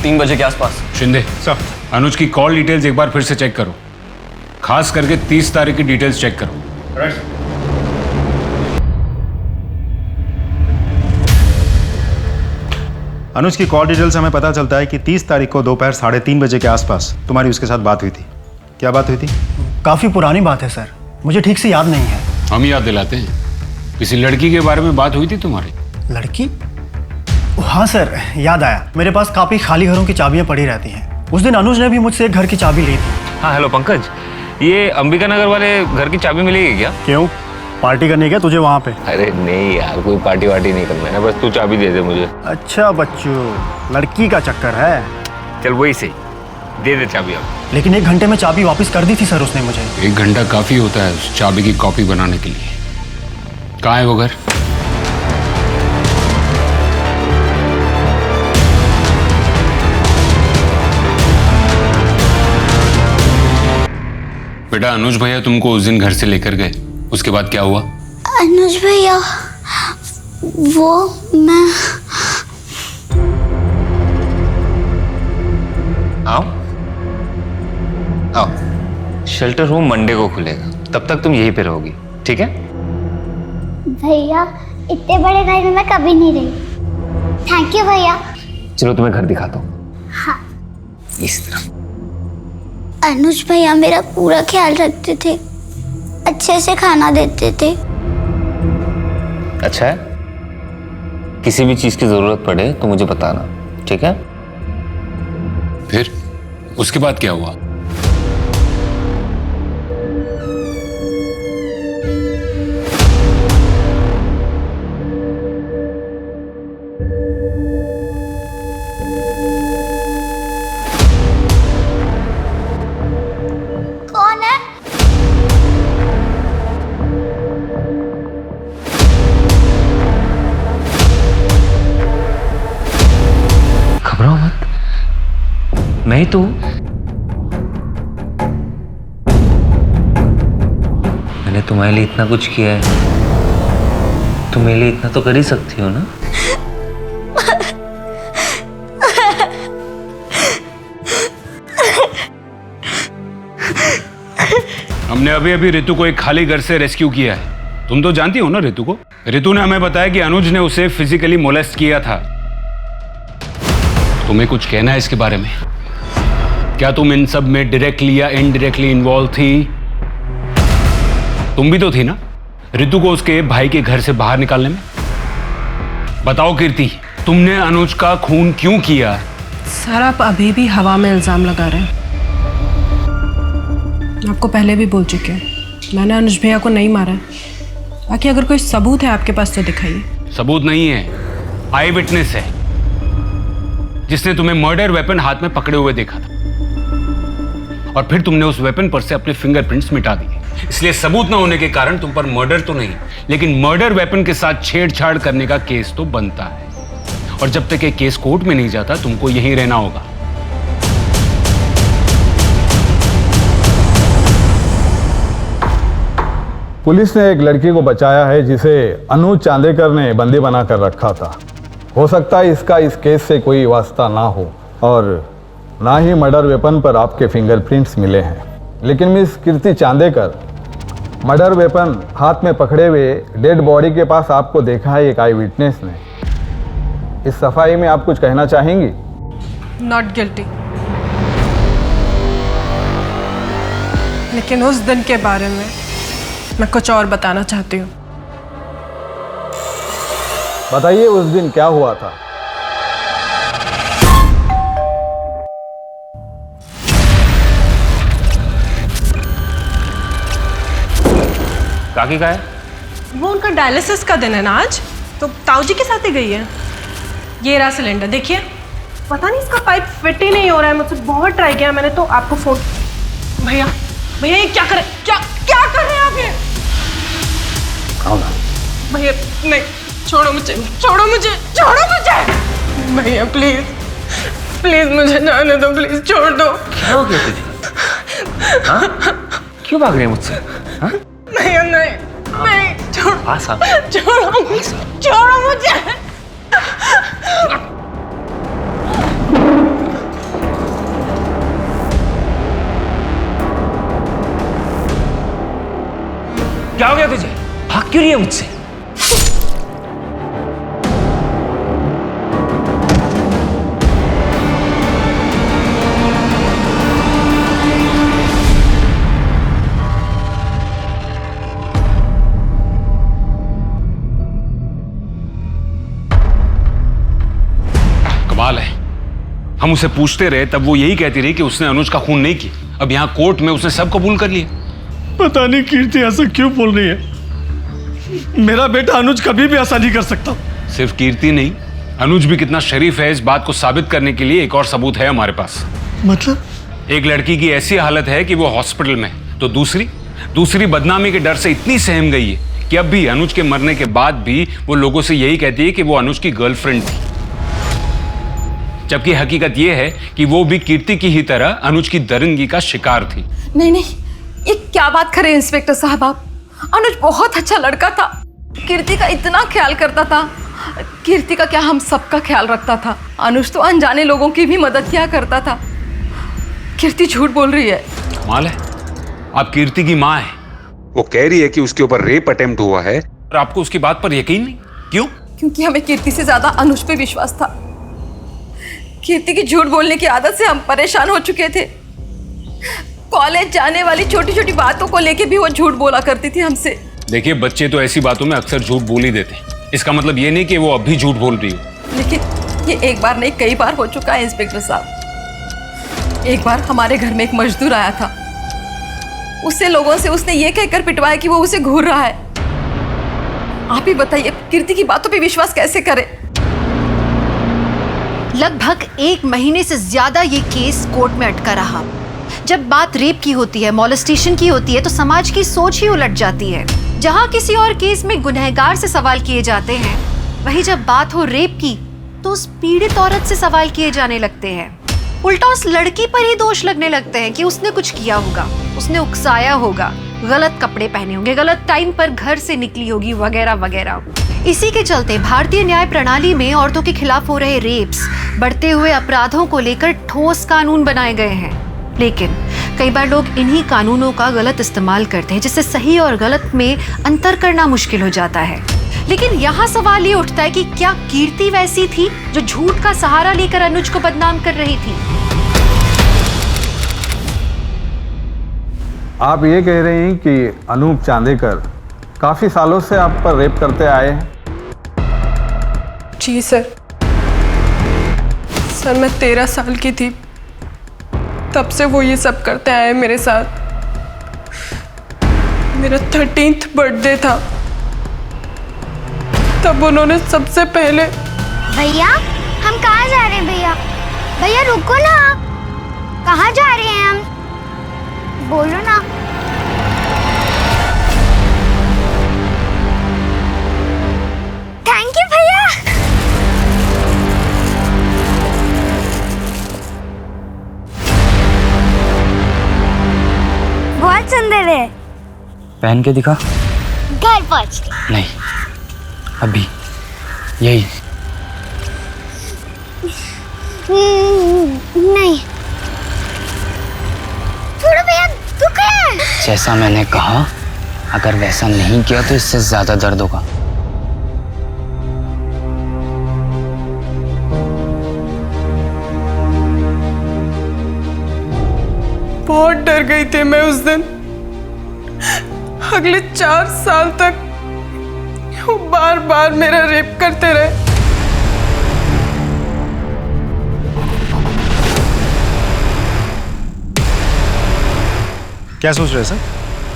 3 बजे के आसपास। शिंदे सर, अनुज की कॉल डिटेल्स एक बार फिर से चेक करो, खास करके 30 तारीख की डिटेल्स चेक करो। अनुज की कॉल डिटेल से हमें पता चलता है कि 30 तारीख को दोपहर 3:30 बजे के आसपास तुम्हारी उसके साथ बात हुई थी। क्या बात हुई थी? काफी पुरानी बात है सर, मुझे ठीक से याद नहीं है। हम याद दिलाते हैं। किसी लड़की के बारे में बात हुई थी तुम्हारी? लड़की? हाँ सर, याद आया। मेरे पास काफी खाली घरों की चाबियां पड़ी रहती हैं। उस दिन अनुज ने भी मुझसे एक घर की चाबी ली थी। हाँ हेलो पंकज, ये अंबिका नगर वाले घर की चाबी मिलेगी क्या? क्यों, पार्टी करनी है क्या तुझे वहाँ पे? अरे नहीं यार, कोई पार्टी वार्टी नहीं करना है, बस तू चाबी दे दे मुझे। अच्छा बच्चों, लड़की का चक्कर है। चल वही सही, दे दे चाबी अब। लेकिन 1 घंटे में चाबी वापस कर दी थी सर उसने मुझे। 1 घंटा काफी होता है उस चाबी की कॉपी बनाने के लिए। कहाँ है वो घर? बेटा अनुज भैया तुमको उस दिन घर से लेकर गए, उसके बाद क्या हुआ? अनुज भैया वो मैं आओ आओ, शेल्टर होम मंडे को खुलेगा, तब तक तुम यहीं पे रहोगी, ठीक है? भैया इतने बड़े घर में मैं कभी नहीं रही। थैंक यू भैया। चलो तुम्हें घर दिखाता हूँ। हाँ। इस तरफ। अनुज भैया मेरा पूरा ख्याल रखते थे, अच्छे से खाना देते थे। अच्छा है, किसी भी चीज की जरूरत पड़े तो मुझे बताना, ठीक है? फिर उसके बाद क्या हुआ? कौन है? घबराओ मत, मैं ही तो हूं। मैंने तुम्हारे लिए इतना कुछ किया है, तुम मेरे लिए इतना तो कर ही सकती हो ना? हमने अभी अभी ऋतु को एक खाली घर से रेस्क्यू किया है। तुम तो जानती हो ना ऋतु को। ऋतु ने हमें बताया कि अनुज ने उसे फिजिकली मोलेस्ट किया था। तुम्हें कुछ कहना है इसके बारे में? क्या तुम इन सब में डायरेक्टली या इनडायरेक्टली इन्वॉल्व थी? तुम भी तो थी ना ऋतु को उसके भाई के घर से बाहर निकालने में। बताओ कीर्ति, तुमने अनुज का खून क्यों किया? सर आप अभी भी हवा में इल्जाम लगा रहे हैं। मैं आपको पहले भी बोल चुके हैं, मैंने अनुज भैया को नहीं मारा है बाकी अगर कोई सबूत है आपके पास तो दिखाइए। सबूत नहीं है, आई विटनेस है, जिसने तुम्हें मर्डर वेपन हाथ में पकड़े हुए देखा था और फिर तुमने उस वेपन पर से अपने फिंगरप्रिंट्स मिटा दिए। इसलिए सबूत न होने के कारण तुम पर मर्डर तो नहीं, लेकिन मर्डर वेपन के साथ छेड़छाड़ करने का केस तो बनता है। और जब तक ये केस कोर्ट में नहीं जाता तुमको यहीं रहना होगा। पुलिस ने एक लड़की को बचाया है जिसे अनुज चांदेकर ने बंदी बनाकर रखा था। हो सकता है इसका इस केस से कोई वास्ता ना हो और ना ही मर्डर वेपन पर आपके फिंगरप्रिंट्स मिले हैं। लेकिन मिस कीर्ति चांदेकर, मर्डर वेपन हाथ में पकड़े हुए डेड बॉडी के पास आपको देखा है एक आई विटनेस ने। इस सफाई में आप कुछ कहना चाहेंगी? Not guilty. लेकिन उस दिन के बारे में मैं कुछ और बताना चाहती हूँ। बताइए उस दिन क्या हुआ था? काकी का है? वो उनका डायलिसिस का दिन है ना आज, तो ताऊ जी के साथ ही गई है। ये रहा सिलेंडर, देखिए। पता नहीं इसका पाइप फिट ही नहीं हो रहा है, मुझसे बहुत ट्राई किया मैंने, तो आपको फोन। भैया भैया ये क्या कर रहे हैं आप? ये भैया नहीं, छोड़ो मुझे। भैया प्लीज प्लीज मुझे जाने दो, प्लीज छोड़ दो। क्या हो गया तुझे? हाँ? क्यों भाग रहे हैं मुझसे? हाँ? भैया नहीं, छोड़ो मुझे। क्या हो गया तुझे? भाग क्यों रही है मुझसे? कमाल है, हम उसे पूछते रहे तब वो यही कहती रही कि उसने अनुज का खून नहीं किया। अब यहाँ कोर्ट में उसने सब कबूल कर लिया। पता नहीं कीर्ति ऐसा क्यों बोल रही है। मेरा बेटा अनुज कभी भी ऐसा नहीं कर सकता। सिर्फ कीर्ति नहीं, अनुज भी कितना शरीफ है इस बात को साबित करने के लिए एक और सबूत है हमारे पास। मतलब? एक लड़की की ऐसी हालत है कि वो हॉस्पिटल में, तो दूसरी बदनामी के डर से इतनी सहम गई है कि अब भी अनुज के मरने के बाद भी वो लोगों से यही कहती है कि वो अनुज की गर्लफ्रेंड थी, जबकि हकीकत ये है कि वो भी कीर्ति की ही तरह अनुज की दरिंदगी का शिकार थी। नहीं, ये क्या बात करें इंस्पेक्टर साहब आप? अनुज बहुत अच्छा लड़का था, कीर्ति का इतना ख्याल करता था। कीर्ति का क्या, हम सबका ख्याल रखता था। अनुज तो अनजाने लोगों की भी मदद किया करता था। कीर्ति झूठ बोल रही है। कमाल है, आप कीर्ति की माँ है, वो कह रही है कि उसके ऊपर रेप अटेम्प्ट हुआ है और आपको उसकी बात पर यकीन नहीं। क्यों? क्योंकि हमें कीर्ति से ज्यादा अनुज पे विश्वास था। कीर्ति की झूठ बोलने की आदत से हम परेशान हो चुके थे। कॉलेज जाने वाली छोटी छोटी बातों को लेके भी वो झूठ बोला करती थी हमसे। देखिए, बच्चे तो ऐसी बातों में अक्सर झूठ बोल ही देते हैं। इसका मतलब ये नहीं कि वो अब भी झूठ बोल रही हो। लेकिन ये एक बार नहीं, कई बार हो चुका है इंस्पेक्टर साहब। एक बार हमारे घर में एक मजदूर आया था, उससे लोगों से उसने ये कहकर पिटवाया कि वो उसे घूर रहा है। आप ही बताइए, कीर्ति की बातों पे विश्वास कैसे करें? लगभग 1 महीने से ज्यादा ये केस कोर्ट में अटका रहा। जब बात रेप की होती है, मॉलेस्टेशन की होती है, तो समाज की सोच ही उलट जाती है। जहां किसी और केस में गुनहगार से सवाल किए जाते हैं, वहीं जब बात हो रेप की तो उस पीड़ित औरत से सवाल किए जाने लगते हैं। उल्टा उस लड़की पर ही दोष लगने लगते हैं कि उसने कुछ किया होगा, उसने उकसाया होगा, गलत कपड़े पहने होंगे, गलत टाइम पर घर से निकली होगी, वगैरह वगैरह। इसी के चलते भारतीय न्याय प्रणाली में औरतों के खिलाफ हो रहे रेप्स, बढ़ते हुए अपराधों को लेकर ठोस कानून बनाए गए हैं। लेकिन कई बार लोग इन्हीं कानूनों का गलत इस्तेमाल करते हैं, जिससे सही और गलत में अंतर करना मुश्किल हो जाता है। लेकिन यहाँ सवाल ये उठता है कि क्या कीर्ति वैसी थी जो झूठ का सहारा लेकर अनुज को बदनाम कर रही थी? आप ये कह रहे हैं कि अनूप चांदेकर काफी सालों से आप पर रेप करते आए हैं? जी सर, मैं 13 साल की थी, तब से वो ये सब करते आए मेरे साथ। मेरा 13th बर्थडे था, तब उन्होंने सबसे पहले। भैया हम कहाँ जा रहे हैं भैया? भैया रुको ना, कहाँ जा रहे हैं हम? बोलो ना। थैंक यू भैया। बहुत सुंदर है। पहन के दिखा। घर पहुँच के। नहीं, अभी यही। नहीं छोड़ो भैया, दुख है। जैसा मैंने कहा, अगर वैसा नहीं किया तो इससे ज्यादा दर्द होगा। बहुत डर गई थी मैं उस दिन। अगले 4 साल तक वो बार बार मेरा रेप करते रहे। क्या सोच रहे हैं सर?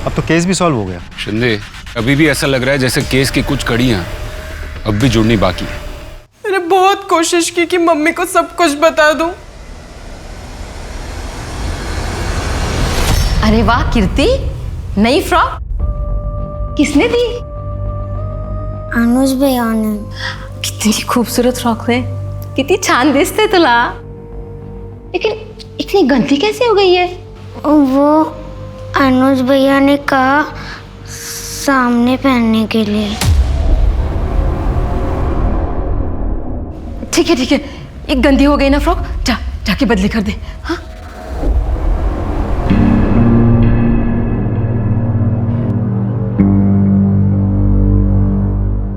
अब तो केस भी सॉल्व हो गया। शिंदे, अभी भी ऐसा लग रहा है जैसे केस की कुछ कड़ियां अब भी जुड़नी बाकी है। मैंने बहुत कोशिश की कि मम्मी को सब कुछ बता दूं। अरे वाह कीर्ति, नई फ्रॉक किसने दी? अनुज भैया ने। कितनी खूबसूरत फ्रॉक है, कितनी छान दिसते तुला। लेकिन इतनी गंदी कैसे हो गई है? वो अनुज भैया ने कहा सामने पहनने के लिए। ठीक है ठीक है, एक गंदी हो गई ना फ्रॉक, जाके बदली कर दे। हाँ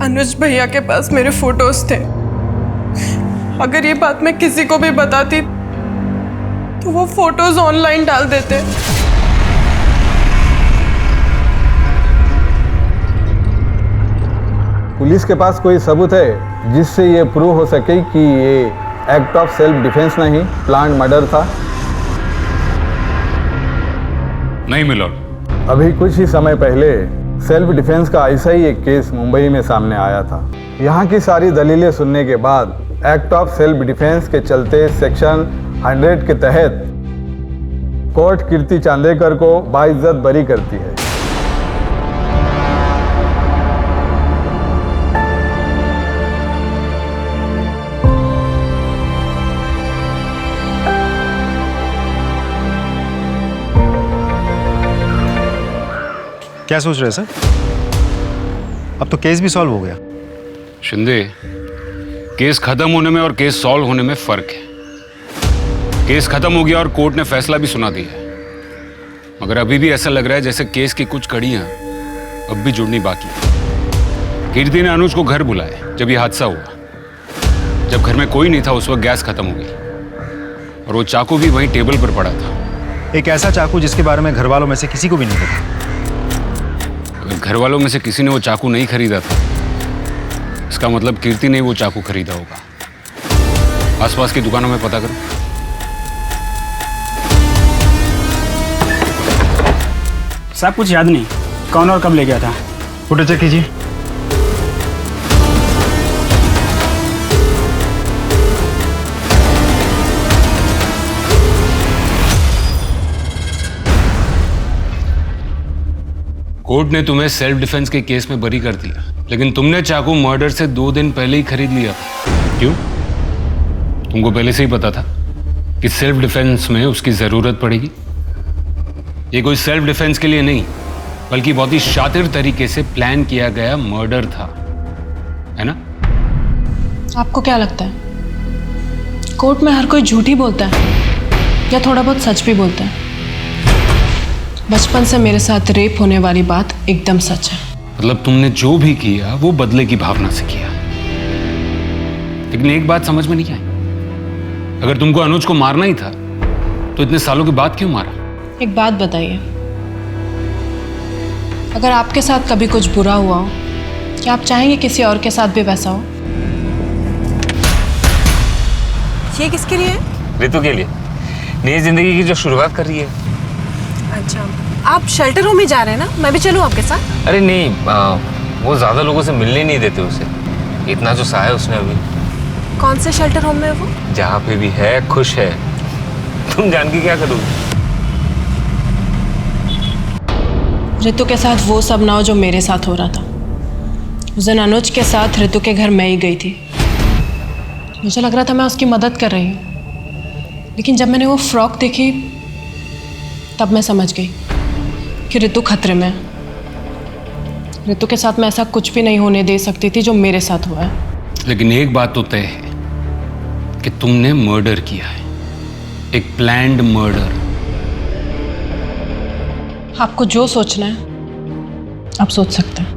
अनुज भैया के पास मेरे फोटोज थे। अगर ये बात मैं किसी को भी बताती तो वो फोटोज ऑनलाइन डाल देते। पुलिस के पास कोई सबूत है जिससे ये प्रूव हो सके कि ये एक्ट ऑफ सेल्फ डिफेंस नहीं, प्लान्ड मर्डर था? नहीं मिलॉर्ड। अभी कुछ ही समय पहले सेल्फ डिफेंस का ऐसा ही एक केस मुंबई में सामने आया था। यहाँ की सारी दलीलें सुनने के बाद एक्ट ऑफ सेल्फ डिफेंस के चलते सेक्शन 100 के तहत कोर्ट कीर्ति चांदेकर को बाइज्जत बरी करती है। क्या सोच रहे हैं सर? अब तो केस भी सॉल्व हो गया। शिंदे, केस खत्म होने में और केस सॉल्व होने में फर्क है। केस खत्म हो गया और कोर्ट ने फैसला भी सुना दिया है, मगर अभी भी ऐसा लग रहा है जैसे केस की कुछ कड़ियां अब भी जुड़नी बाकी है। कीर्ति ने अनुज को घर बुलाया जब यह हादसा हुआ। जब घर में कोई नहीं था उस वक्त गैस खत्म हो गई और वो चाकू भी वहीं टेबल पर पड़ा था। एक ऐसा चाकू जिसके बारे में घर वालों में से किसी को भी नहीं पता। घर वालों में से किसी ने वो चाकू नहीं खरीदा था, इसका मतलब कीर्ति ने वो चाकू खरीदा होगा। आसपास की दुकानों में पता करो। साहब कुछ याद नहीं, कौन और कब ले गया था? फोटो चेक कीजिए। कोर्ट ने तुम्हें सेल्फ डिफेंस के केस में बरी कर दिया, लेकिन तुमने चाकू मर्डर से 2 दिन पहले ही खरीद लिया था। क्यों? तुमको पहले से ही पता था कि सेल्फ डिफेंस में उसकी जरूरत पड़ेगी। ये कोई सेल्फ डिफेंस के लिए नहीं, बल्कि बहुत ही शातिर तरीके से प्लान किया गया मर्डर था, है ना? आपको क्या लगता है कोर्ट में हर कोई झूठ ही बोलता है या थोड़ा बहुत सच भी बोलता है? बचपन से मेरे साथ रेप होने वाली बात एकदम सच है। मतलब तुमने जो भी किया वो बदले की भावना से किया। लेकिन एक बात समझ में नहीं आई, अगर तुमको अनुज को मारना ही था तो इतने सालों के बाद क्यों मारा? एक बात बताइए, अगर आपके साथ कभी कुछ बुरा हुआ हो, क्या आप चाहेंगे किसी और के साथ भी वैसा हो? ये किसके लिए है? ऋतु के लिए, नई जिंदगी की जो शुरुआत कर रही है। अच्छा, आप शेल्टर होम में जा रहे हैं ना? मैं भी चलूं आपके साथ? अरे नहीं, वो ज्यादा लोगों से मिलने नहीं देते उसे। इतना जो सहा है उसने अभी। कौन से शेल्टर होम में है वो? जहाँ पे भी है खुश है। तुम जान के क्या करोगी? ऋतु के साथ वो सब ना हो जो मेरे साथ हो रहा था। उस दिन अनुज के साथ ऋतु के घर मैं ही गई थी। मुझे लग रहा था मैं उसकी मदद कर रही हूँ, लेकिन जब मैंने वो फ्रॉक देखी तब मैं समझ गई कि ऋतु खतरे में है। ऋतु के साथ मैं ऐसा कुछ भी नहीं होने दे सकती थी जो मेरे साथ हुआ है। लेकिन एक बात तो तय है कि तुमने मर्डर किया है, एक प्लान्ड मर्डर। आपको जो सोचना है आप सोच सकते हैं।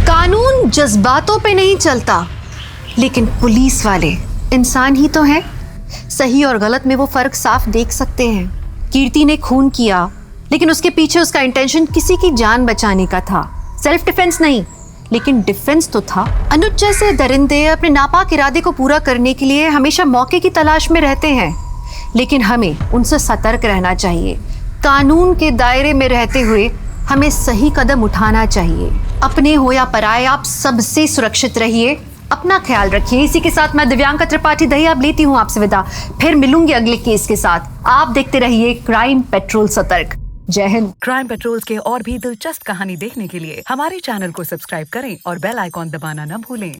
कानून जज्बातों पे नहीं चलता, लेकिन पुलिस वाले इंसान ही तो हैं। सही और गलत में वो फर्क साफ देख सकते हैं। कीर्ति ने खून किया, लेकिन उसके पीछे उसका इंटेंशन किसी की जान बचाने का था, सेल्फ डिफेंस नहीं, लेकिन डिफेंस तो था। अनुज जैसे दरिंदे अपने नापाक इरादे को पूरा करने के लिए हमेशा मौके की तलाश में रहते हैं, लेकिन हमें उनसे सतर्क रहना चाहिए। कानून के दायरे में रहते हुए हमें सही कदम उठाना चाहिए। अपने हो या पराये, आप सबसे सुरक्षित रहिए, अपना ख्याल रखिए। इसी के साथ मैं दिव्यांका त्रिपाठी दहिया लेती हूँ आपसे विदा। फिर मिलूंगी अगले केस के साथ। आप देखते रहिए क्राइम पेट्रोल सतर्क। जय हिंद। क्राइम पेट्रोल के और भी दिलचस्प कहानी देखने के लिए हमारे चैनल को सब्सक्राइब करें और बेल आइकॉन दबाना न भूलें।